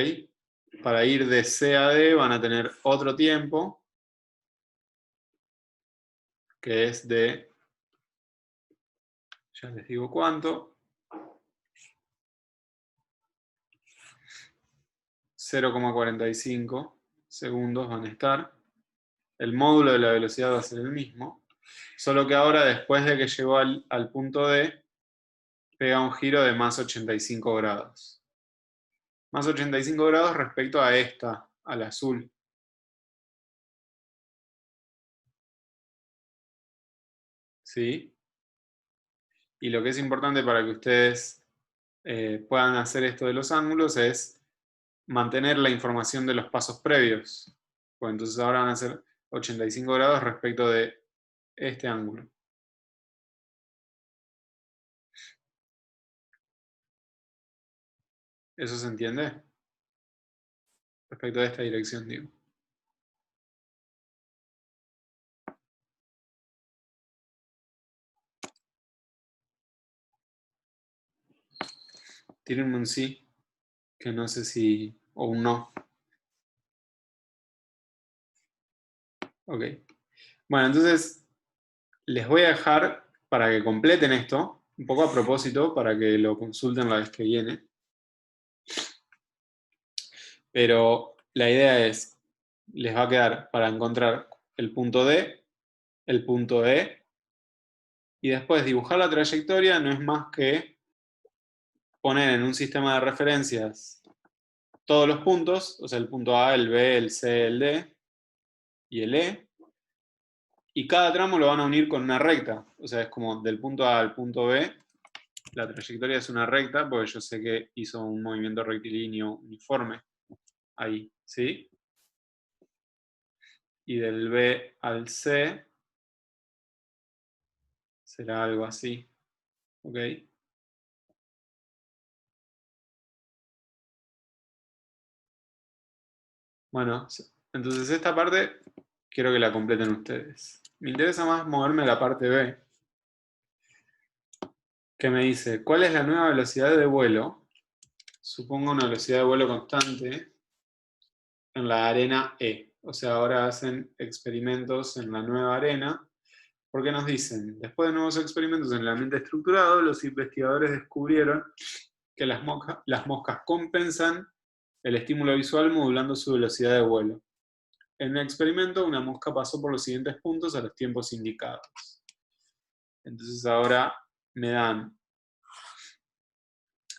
Para ir de C a D van a tener otro tiempo, que es de, ya les digo cuánto, 0,45 segundos van a estar. El módulo de la velocidad va a ser el mismo, solo que ahora después de que llegó al punto D, pega un giro de más 85 grados. Más 85 grados respecto a esta, al azul. ¿Sí? Y lo que es importante para que ustedes puedan hacer esto de los ángulos es mantener la información de los pasos previos. Pues entonces ahora van a ser 85 grados respecto de este ángulo. ¿Eso se entiende? Respecto de esta dirección, digo. Tírenme un sí, que no sé si, o un no. Ok. Bueno, entonces les voy a dejar para que completen esto, un poco a propósito, para que lo consulten la vez que viene. Pero la idea es, les va a quedar para encontrar el punto D, el punto E, y después dibujar la trayectoria no es más que poner en un sistema de referencias todos los puntos, o sea, el punto A, el B, el C, el D y el E, y cada tramo lo van a unir con una recta, o sea, es como del punto A al punto B, la trayectoria es una recta, porque yo sé que hizo un movimiento rectilíneo uniforme ahí, ¿sí? Y del B al C será algo así, ¿ok? Bueno, entonces esta parte quiero que la completen ustedes. Me interesa más moverme a la parte B, que me dice, ¿cuál es la nueva velocidad de vuelo? Supongo una velocidad de vuelo constante en la arena E. O sea, ahora hacen experimentos en la nueva arena, porque nos dicen, después de nuevos experimentos en el ambiente estructurado, los investigadores descubrieron que las moscas compensan el estímulo visual modulando su velocidad de vuelo. En un experimento, una mosca pasó por los siguientes puntos a los tiempos indicados. Entonces ahora me dan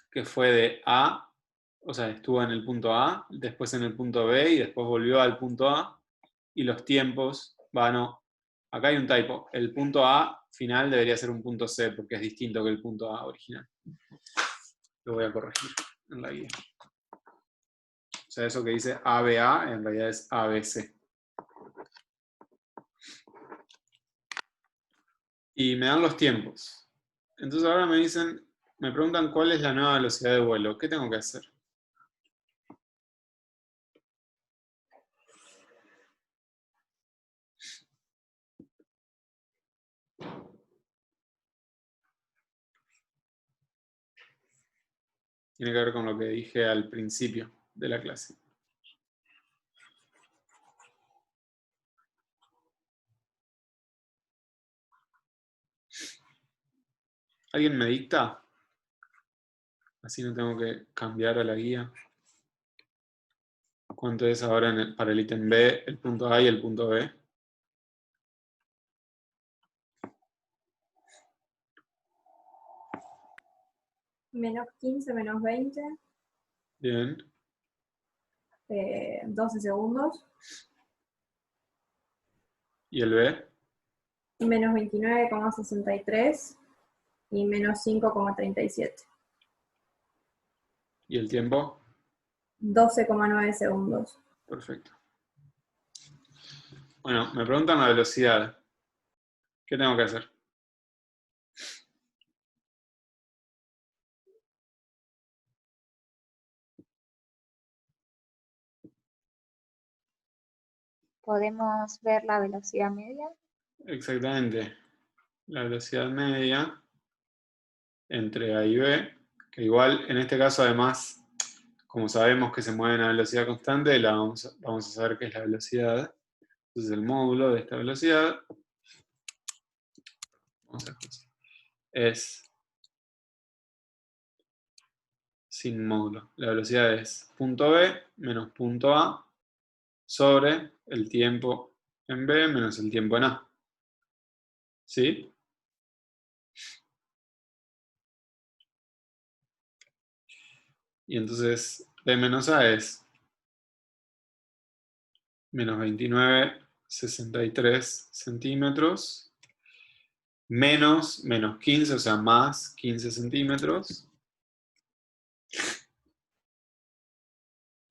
que fue de A, o sea, estuvo en el punto A, después en el punto B y después volvió al punto A. Y los tiempos, no, acá hay un typo. El punto A final debería ser un punto C porque es distinto que el punto A original. Lo voy a corregir en la guía. O sea, eso que dice ABA en realidad es ABC. Y me dan los tiempos. Entonces ahora me preguntan cuál es la nueva velocidad de vuelo. ¿Qué tengo que hacer? Tiene que ver con lo que dije al principio de la clase. ¿Alguien me dicta? Así no tengo que cambiar a la guía. ¿Cuánto es ahora para el ítem B, el punto A y el punto B?
Menos 15, menos 20,
Bien.
12 segundos.
¿Y el B?
Menos 29,63 y menos 5,37.
¿Y el tiempo?
12,9 segundos.
Perfecto. Bueno, me preguntan la velocidad. ¿Qué tengo que hacer?
¿Podemos ver la velocidad media?
Exactamente. La velocidad media entre A y B, que igual en este caso además, como sabemos que se mueven a velocidad constante, vamos a saber qué es la velocidad. Entonces el módulo de esta velocidad es sin módulo. La velocidad es punto B menos punto A sobre el tiempo en B menos el tiempo en A. ¿Sí? Y entonces B menos A es menos 29,63 centímetros, menos 15, o sea, más 15 centímetros.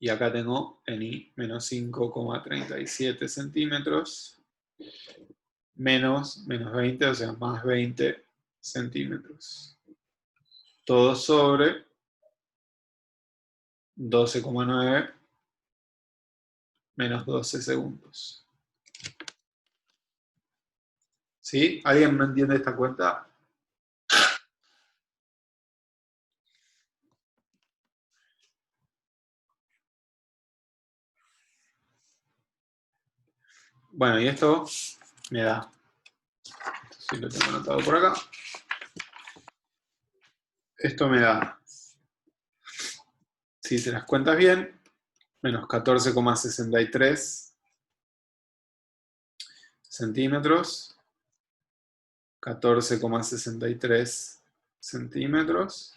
Y acá tengo en I menos 5,37 centímetros, menos 20, o sea, más 20 centímetros. Todo sobre 12,9 menos 12 segundos. ¿Sí? ¿Alguien me entiende esta cuenta? Bueno, y esto me da, esto sí lo tengo anotado por acá, esto me da, si te las cuentas bien, menos 14,63 centímetros, 14,63 centímetros,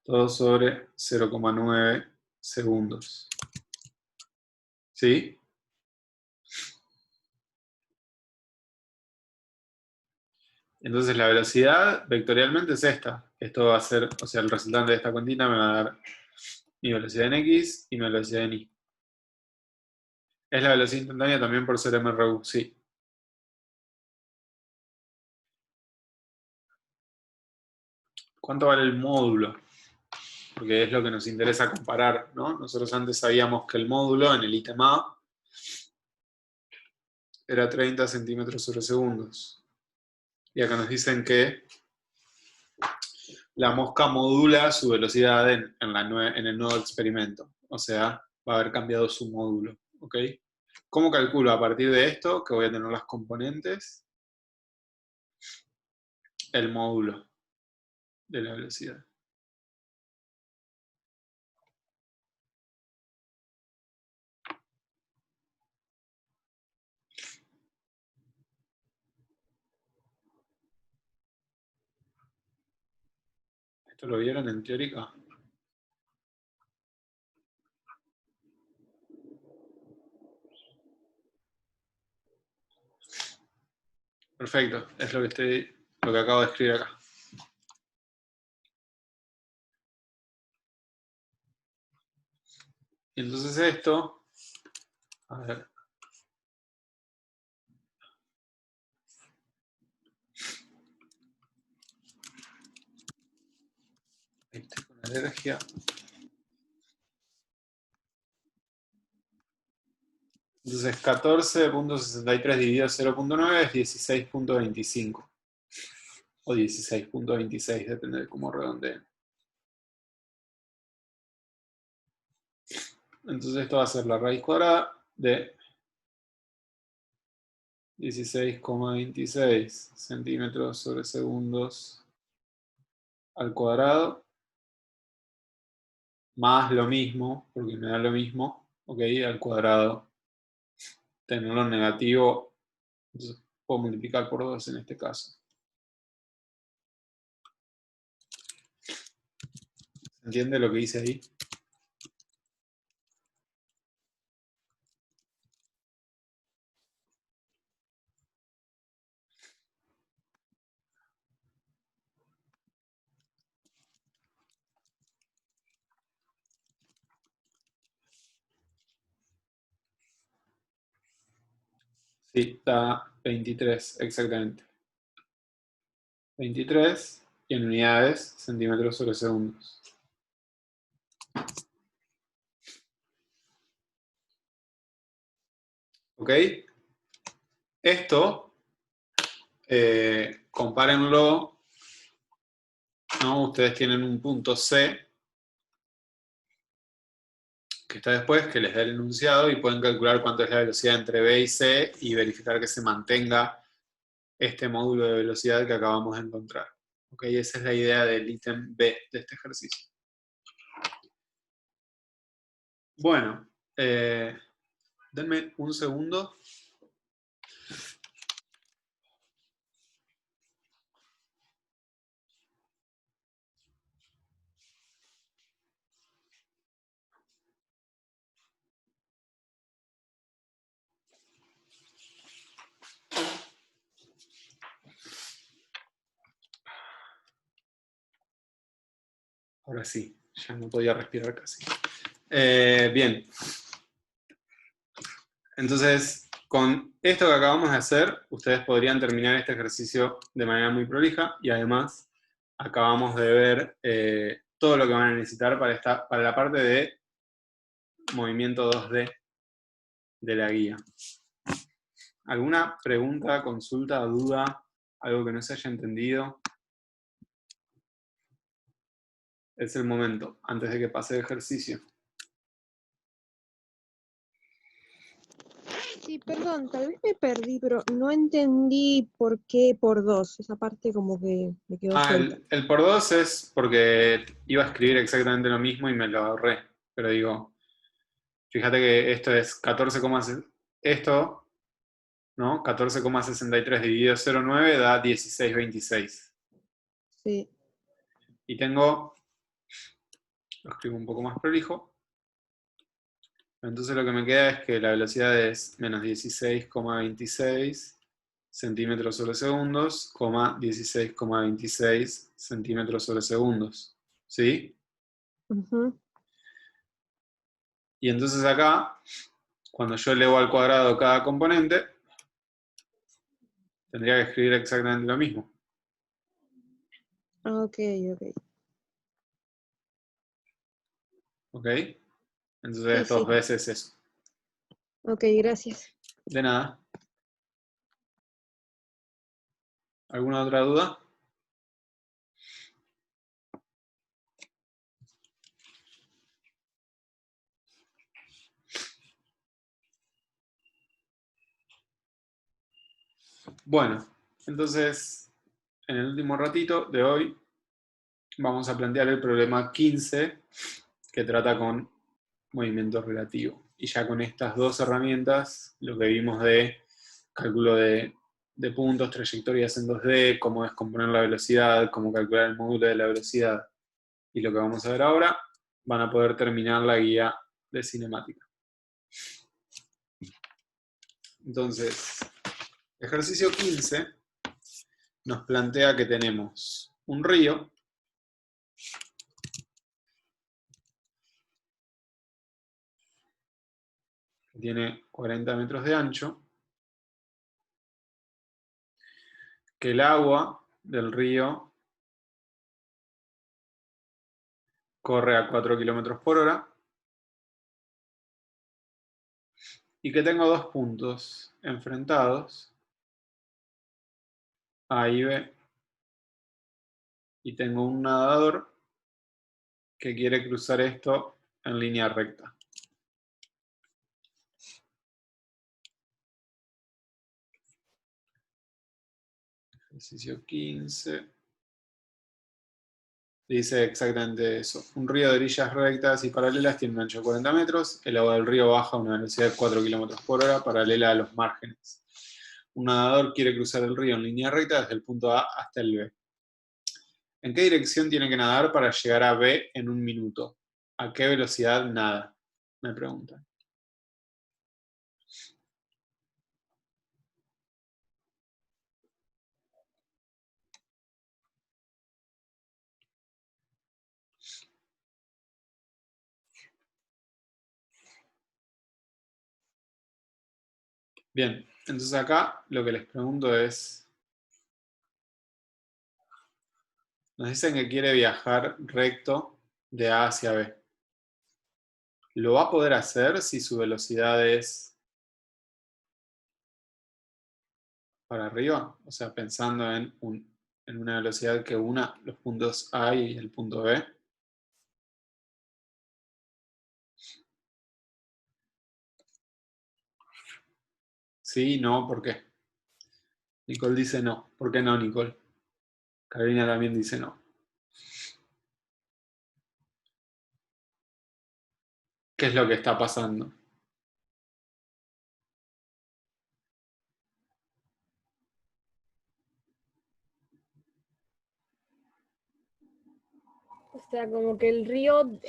todo sobre 0,9 segundos. ¿Sí? Entonces la velocidad vectorialmente es esta. Esto va a ser, o sea, el resultante de esta cuentita me va a dar mi velocidad en X y mi velocidad en Y. Es la velocidad instantánea también por ser MRU, sí. ¿Cuánto vale el módulo? Porque es lo que nos interesa comparar, ¿no? Nosotros antes sabíamos que el módulo en el ítem A era 30 centímetros sobre segundos. Y acá nos dicen que la mosca modula su velocidad en el nuevo experimento. O sea, va a haber cambiado su módulo. ¿Ok? ¿Cómo calculo a partir de esto, que voy a tener las componentes, el módulo de la velocidad? ¿Esto lo vieron en teórica? Perfecto, es lo que acabo de escribir acá. Y entonces esto, a ver. Estoy con alergia. Entonces 14.63 dividido 0.9 es 16.25. O 16.26, depende de cómo redondeen. Entonces esto va a ser la raíz cuadrada de 16,26 centímetros sobre segundos al cuadrado, más lo mismo, porque me da lo mismo, ok, al cuadrado. Tenerlo negativo, entonces puedo multiplicar por 2 en este caso. ¿Se entiende lo que hice ahí? Sí, da 23, exactamente. 23 y en unidades, centímetros sobre segundos. ¿Ok? Esto, compárenlo, ¿no? Ustedes tienen un punto C, que está después, que les da el enunciado, y pueden calcular cuánto es la velocidad entre B y C, y verificar que se mantenga este módulo de velocidad que acabamos de encontrar. ¿Ok? Esa es la idea del ítem B de este ejercicio. Bueno, denme un segundo. Ahora sí, ya no podía respirar casi. Bien. Entonces, con esto que acabamos de hacer, ustedes podrían terminar este ejercicio de manera muy prolija y además acabamos de ver todo lo que van a necesitar para la parte de movimiento 2D de la guía. ¿Alguna pregunta, consulta, duda? ¿Algo que no se haya entendido? Es el momento, antes de que pase el ejercicio.
Sí, Sí, perdón, tal vez me perdí, pero no entendí por qué por 2. Esa parte como que me quedó suelta.
El por 2 es porque iba a escribir exactamente lo mismo y me lo ahorré. Pero digo, fíjate que esto es 14, esto, ¿no? 14,63 dividido 0,9 da 16,26.
Sí.
Y tengo, lo escribo un poco más prolijo. Entonces lo que me queda es que la velocidad es menos 16,26 centímetros sobre segundos, 16,26 centímetros sobre segundos. ¿Sí?
Ujú.
Y entonces acá, cuando yo elevo al cuadrado cada componente, tendría que escribir exactamente lo mismo.
Ah, ok, ok.
¿Ok?
Sí,
Entonces dos
sí.
veces eso.
Ok, gracias.
De nada. ¿Alguna otra duda? Bueno, entonces, en el último ratito de hoy, vamos a plantear el problema 15, que trata con movimiento relativo. Y ya con estas dos herramientas, lo que vimos de cálculo de puntos, trayectorias en 2D, cómo descomponer la velocidad, cómo calcular el módulo de la velocidad, y lo que vamos a ver ahora, van a poder terminar la guía de cinemática. Entonces, ejercicio 15 nos plantea que tenemos un río que tiene 40 metros de ancho, que el agua del río corre a 4 kilómetros por hora, y que tengo dos puntos enfrentados, A y B, y tengo un nadador que quiere cruzar esto en línea recta. Ejercicio 15. Dice exactamente eso. Un río de orillas rectas y paralelas tiene un ancho de 40 metros. El agua del río baja a una velocidad de 4 kilómetros por hora paralela a los márgenes. Un nadador quiere cruzar el río en línea recta desde el punto A hasta el B. ¿En qué dirección tiene que nadar para llegar a B en un minuto? ¿A qué velocidad nada? Me preguntan. Bien, entonces acá lo que les pregunto es, nos dicen que quiere viajar recto de A hacia B. ¿Lo va a poder hacer si su velocidad es para arriba? O sea, pensando en una velocidad que una los puntos A y el punto B. Sí, no, ¿por qué? Nicole dice no. ¿Por qué no, Nicole? Carolina también dice no. ¿Qué es lo que está pasando?
O sea, como que el río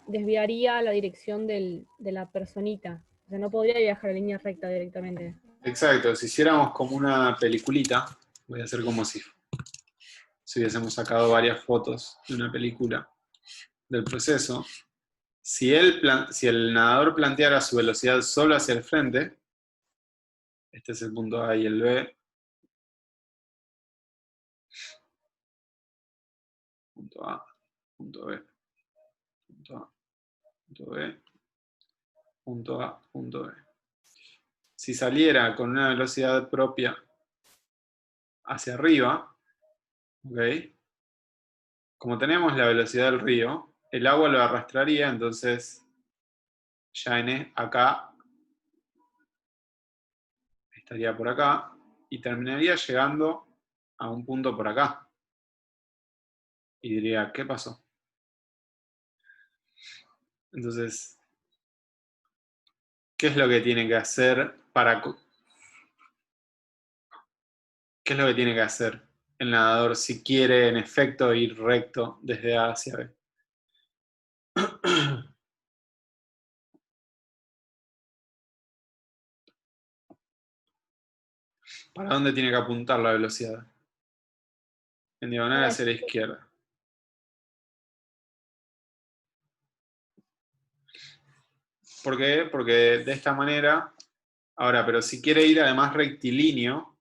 desviaría la dirección de la personita. O sea, no podría viajar en línea recta directamente.
Exacto, si hiciéramos como una peliculita, voy a hacer como si hubiésemos sacado varias fotos de una película del proceso. Si el nadador planteara su velocidad solo hacia el frente, este es el punto A y el B, punto A, punto B, punto A, punto B, punto A, punto B. Si saliera con una velocidad propia hacia arriba, ¿ok? Como tenemos la velocidad del río, el agua lo arrastraría, entonces ya acá estaría por acá, y terminaría llegando a un punto por acá. Y diría, ¿qué pasó? Entonces, ¿qué es lo que tiene que hacer ¿qué es lo que tiene que hacer el nadador si quiere en efecto ir recto desde A hacia B? ¿Para dónde tiene que apuntar la velocidad? En diagonal hacia la izquierda. ¿Por qué? Porque de esta manera, ahora, pero si quiere ir además rectilíneo,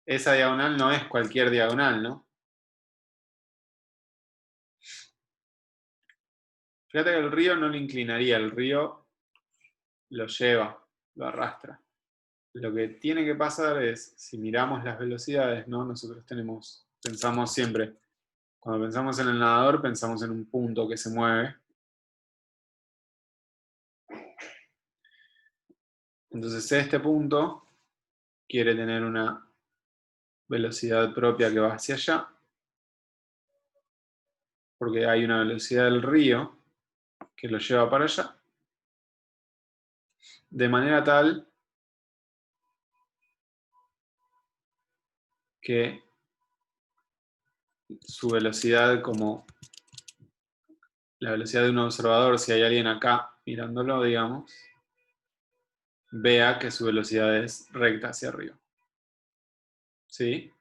esa diagonal no es cualquier diagonal, ¿no? Fíjate que el río no lo inclinaría, el río lo lleva, lo arrastra. Lo que tiene que pasar es, si miramos las velocidades, ¿no? Nosotros pensamos siempre, cuando pensamos en el nadador, pensamos en un punto que se mueve. Entonces este punto quiere tener una velocidad propia que va hacia allá, porque hay una velocidad del río que lo lleva para allá, de manera tal que su velocidad, como la velocidad de un observador, si hay alguien acá mirándolo, digamos, vea que su velocidad es recta hacia arriba. ¿Sí?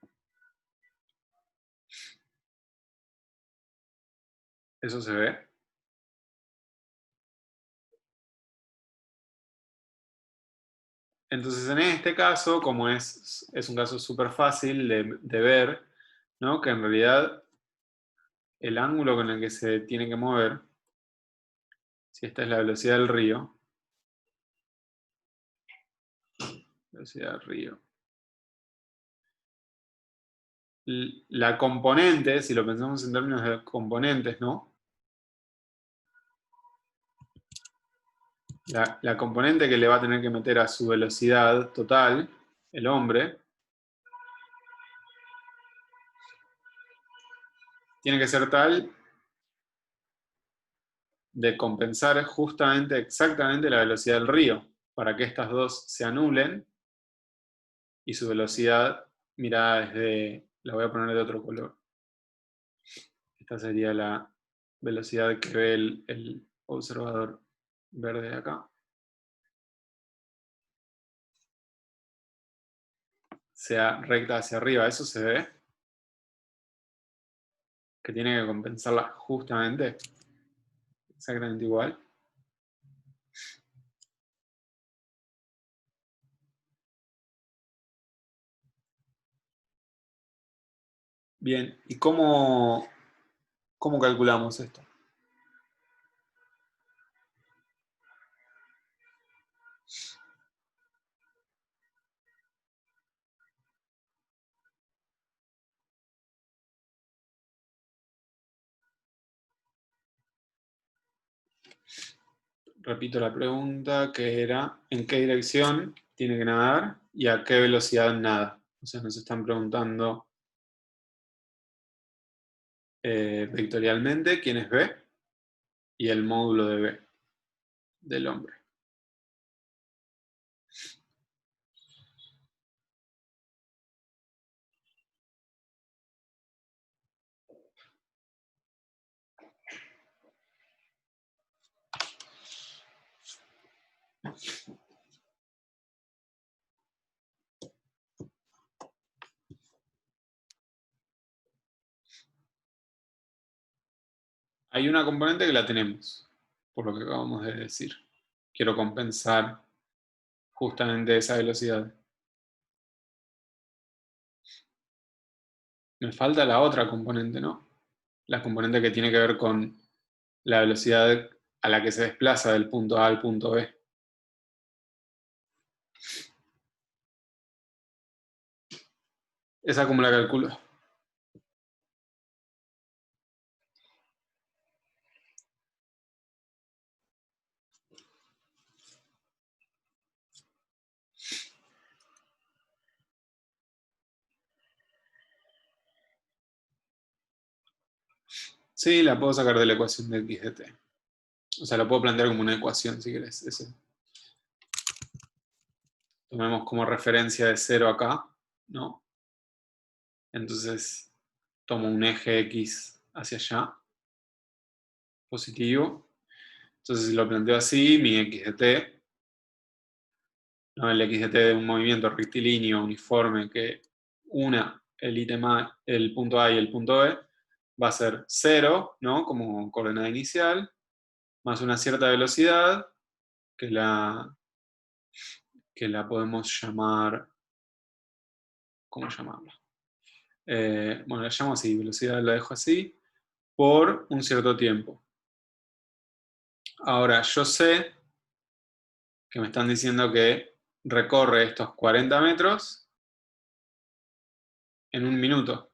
¿Eso se ve? Entonces, en este caso, como es un caso súper fácil de ver, ¿no? Que en realidad el ángulo con el que se tiene que mover, si esta es la velocidad del río, velocidad del río, la componente, si lo pensamos en términos de componentes, ¿no? La componente que le va a tener que meter a su velocidad total, el hombre, tiene que ser tal de compensar justamente, exactamente la velocidad del río, para que estas dos se anulen y su velocidad mirada desde, la voy a poner de otro color. Esta sería la velocidad que ve el observador verde de acá. Sea recta hacia arriba, ¿eso se ve? Que tiene que compensarla justamente, exactamente igual. Bien, ¿y cómo calculamos esto? Repito la pregunta, que era, ¿en qué dirección tiene que nadar y a qué velocidad nada? O sea, nos están preguntando vectorialmente quién es B y el módulo de B del hombre. Hay una componente que la tenemos, por lo que acabamos de decir. Quiero compensar justamente esa velocidad. Me falta la otra componente, ¿no? La componente que tiene que ver con la velocidad a la que se desplaza del punto A al punto B. ¿Esa cómo la calculo? Sí, la puedo sacar de la ecuación de x de t. O sea, lo puedo plantear como una ecuación, si querés. Tomemos como referencia de 0 acá, ¿no? Entonces, tomo un eje x hacia allá, positivo. Entonces, si lo planteo así, mi x de t, ¿no? El x de t de un movimiento rectilíneo uniforme que una el ítem A, el punto A y el punto B, va a ser 0, ¿no? Como coordenada inicial, más una cierta velocidad, que la podemos llamar, ¿cómo llamarla? Bueno, la llamo así, velocidad la dejo así, por un cierto tiempo. Ahora, yo sé que me están diciendo que recorre estos 40 metros en un minuto.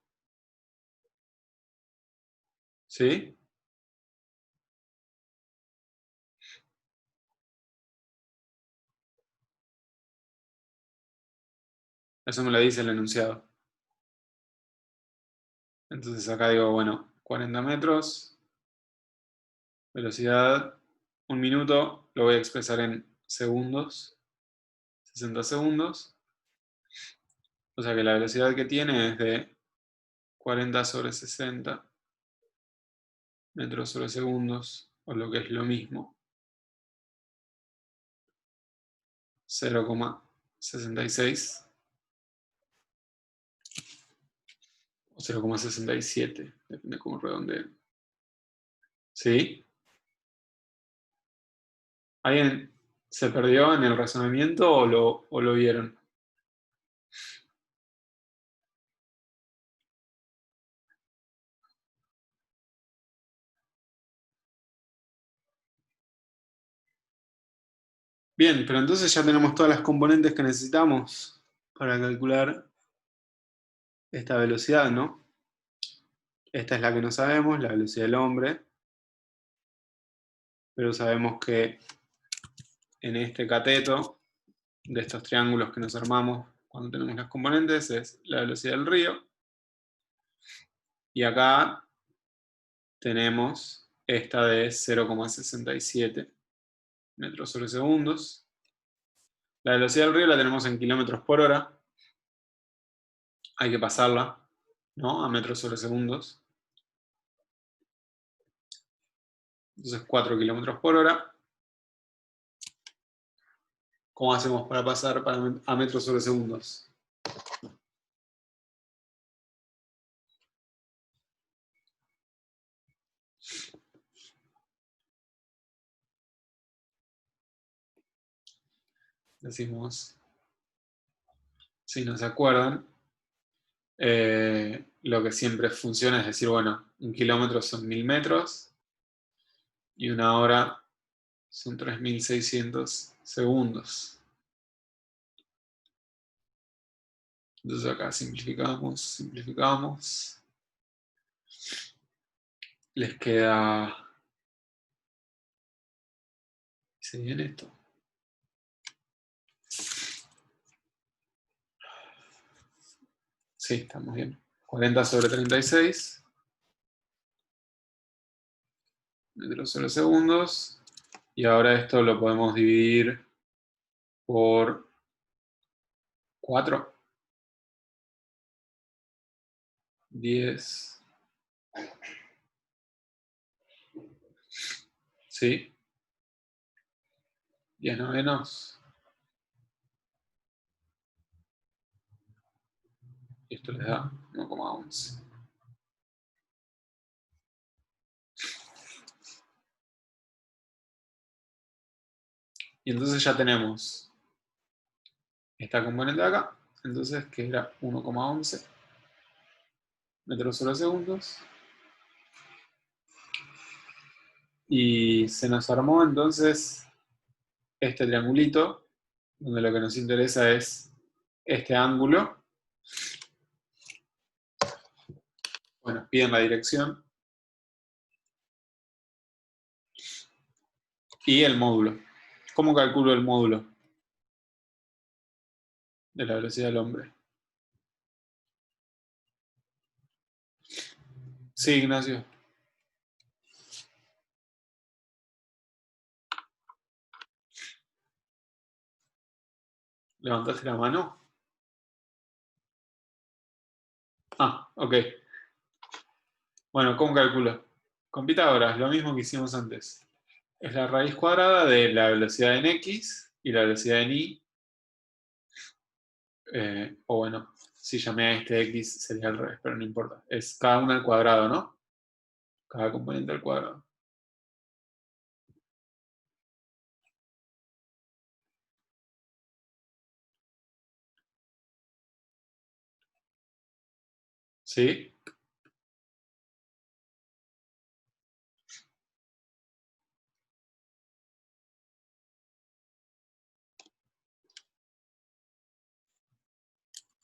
¿Sí? Eso me lo dice el enunciado. Entonces acá digo, bueno, 40 metros, velocidad, un minuto, lo voy a expresar en segundos, 60 segundos. O sea que la velocidad que tiene es de 40 sobre 60 metros sobre segundos, o lo que es lo mismo, 0,66 o 0,67, depende cómo redondeen. ¿Sí? ¿Alguien se perdió en el razonamiento o lo vieron? Bien, pero entonces ya tenemos todas las componentes que necesitamos para calcular esta velocidad, ¿no? Esta es la que no sabemos, la velocidad del hombre, pero sabemos que en este cateto de estos triángulos que nos armamos cuando tenemos las componentes es la velocidad del río, y acá tenemos esta de 0,67 metros sobre segundos. La velocidad del río la tenemos en kilómetros por hora, hay que pasarla, ¿no? A metros sobre segundos. Entonces 4 kilómetros por hora. ¿Cómo hacemos para pasar a metros sobre segundos? Decimos, si no se acuerdan, lo que siempre funciona es decir, bueno, un kilómetro son 1000 metros y una hora son 3600 segundos. Entonces acá simplificamos. Les queda... ¿Se viene esto? Sí, estamos bien. 40 sobre 36 metros sobre segundos. Y ahora esto lo podemos dividir por 4. 10. ¿Sí? 10 novenos. Y esto les da 1,11. Y entonces ya tenemos esta componente de acá. Entonces, que era 1,11 metros sobre segundos. Y se nos armó entonces este triangulito, donde lo que nos interesa es este ángulo. Bueno, piden la dirección. Y el módulo. ¿Cómo calculo el módulo de la velocidad del hombre? Sí, Ignacio. ¿Levantaste la mano? Ah, ok. Bueno, ¿cómo calculo? Con Pitágoras, lo mismo que hicimos antes. Es la raíz cuadrada de la velocidad en x y la velocidad en y. O bueno, si llamé a este x sería al revés, pero no importa. Es cada una al cuadrado, ¿no? Cada componente al cuadrado. ¿Sí?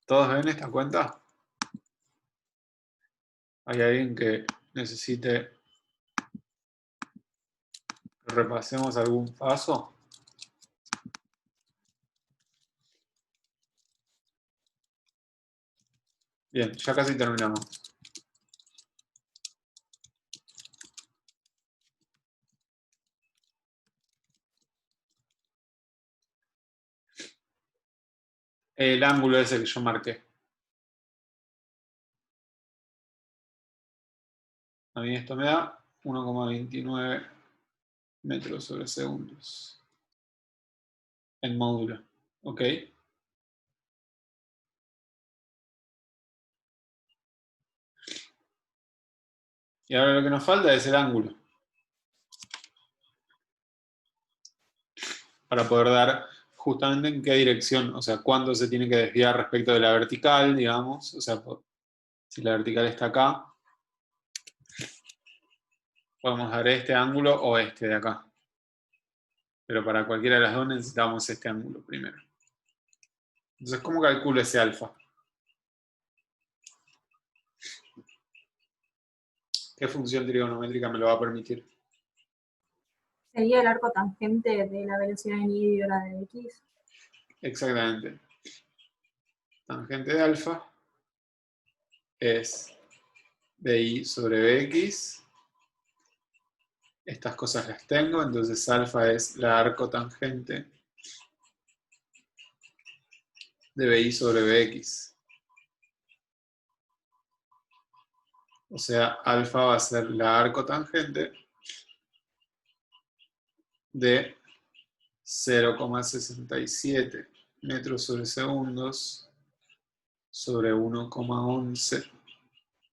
¿Todos ven esta cuenta? ¿Hay alguien que necesite que repasemos algún paso? Bien, ya casi terminamos. El ángulo ese que yo marqué. A mí esto me da 1,29 metros sobre segundos. En módulo. ¿Ok? Y ahora lo que nos falta es el ángulo. Para poder dar justamente en qué dirección, o sea, cuánto se tiene que desviar respecto de la vertical, digamos. O sea, si la vertical está acá, podemos dar este ángulo o este de acá. Pero para cualquiera de las dos necesitamos este ángulo primero. Entonces, ¿cómo calculo ese alfa? ¿Qué función trigonométrica me lo va a permitir?
Sería el arco tangente de la velocidad en y de la de x.
Exactamente. Tangente de alfa es BI sobre Bx. Estas cosas las tengo, entonces alfa es la arco tangente de BI sobre Bx. O sea, alfa va a ser la arco tangente de 0,67 metros sobre segundos sobre 1,11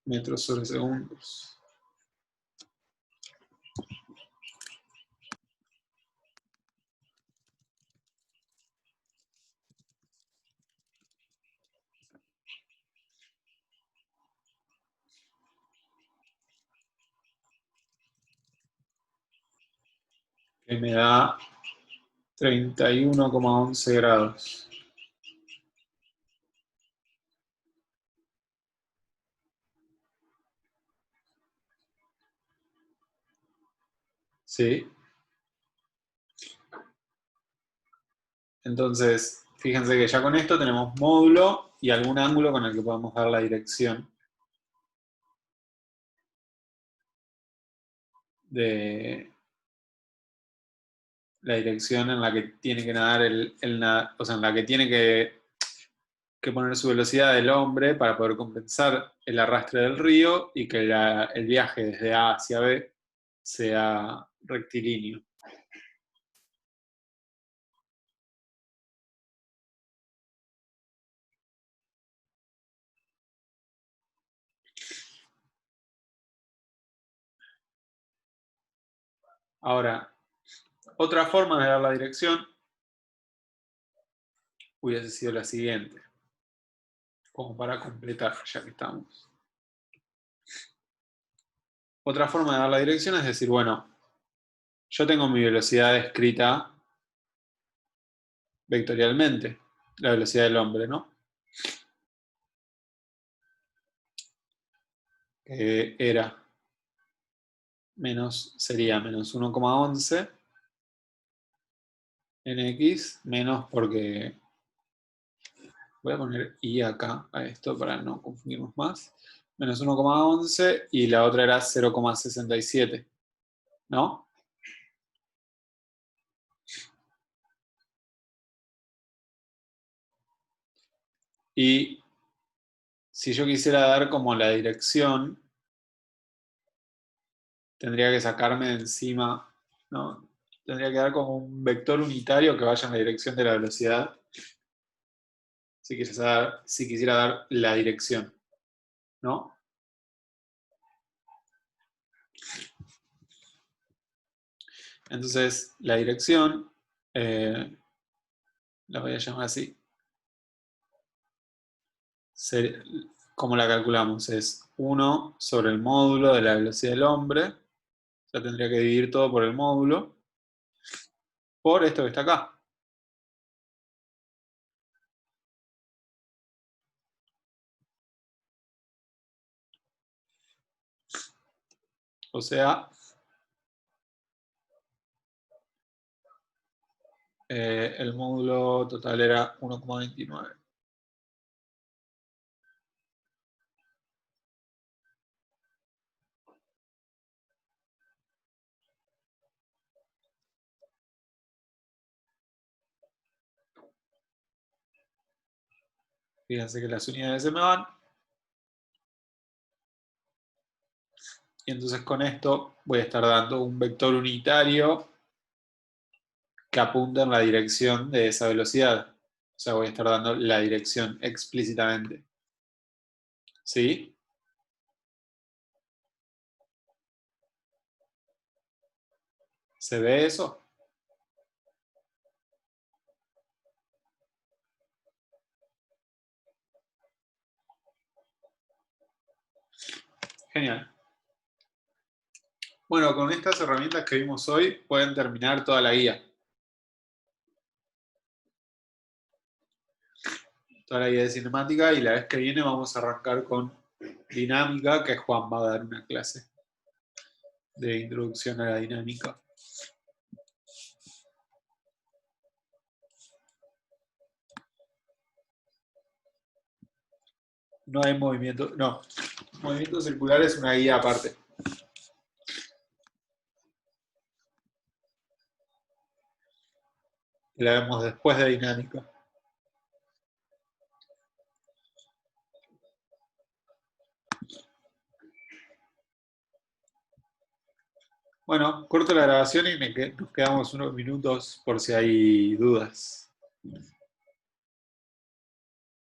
metros sobre segundos. Que me da 31,11 grados. ¿Sí? Entonces, fíjense que ya con esto tenemos módulo y algún ángulo con el que podemos dar la dirección en la que tiene que nadar o sea, en la que tiene que poner su velocidad del hombre para poder compensar el arrastre del río y que el viaje desde A hacia B sea rectilíneo. Ahora, otra forma de dar la dirección hubiese sido la siguiente, como para completar, ya que estamos. Otra forma de dar la dirección es decir, bueno, yo tengo mi velocidad escrita vectorialmente, la velocidad del hombre, ¿no? Que sería menos 1,11 en x, menos porque voy a poner y acá a esto para no confundirnos más, menos 1,11 y la otra era 0,67, ¿no? Y si yo quisiera dar como la dirección, tendría que sacarme de encima, ¿no? Tendría que dar como un vector unitario que vaya en la dirección de la velocidad. Si quisiera dar la dirección, ¿no? Entonces, la dirección, la voy a llamar así. ¿Cómo la calculamos? Es 1 sobre el módulo de la velocidad del hombre. Ya tendría que dividir todo por el módulo. Por esto que está acá. O sea, el módulo total era 1,29. Fíjense que las unidades se me van. Y entonces con esto voy a estar dando un vector unitario que apunta en la dirección de esa velocidad. O sea, voy a estar dando la dirección explícitamente. ¿Sí? ¿Se ve eso? Genial. Bueno, con estas herramientas que vimos hoy pueden terminar toda la guía. Toda la guía de cinemática, y la vez que viene vamos a arrancar con dinámica, que Juan va a dar una clase de introducción a la dinámica. No hay movimiento, no. Movimiento circular es una guía aparte. La vemos después de dinámica. Bueno, corto la grabación y nos quedamos unos minutos por si hay dudas.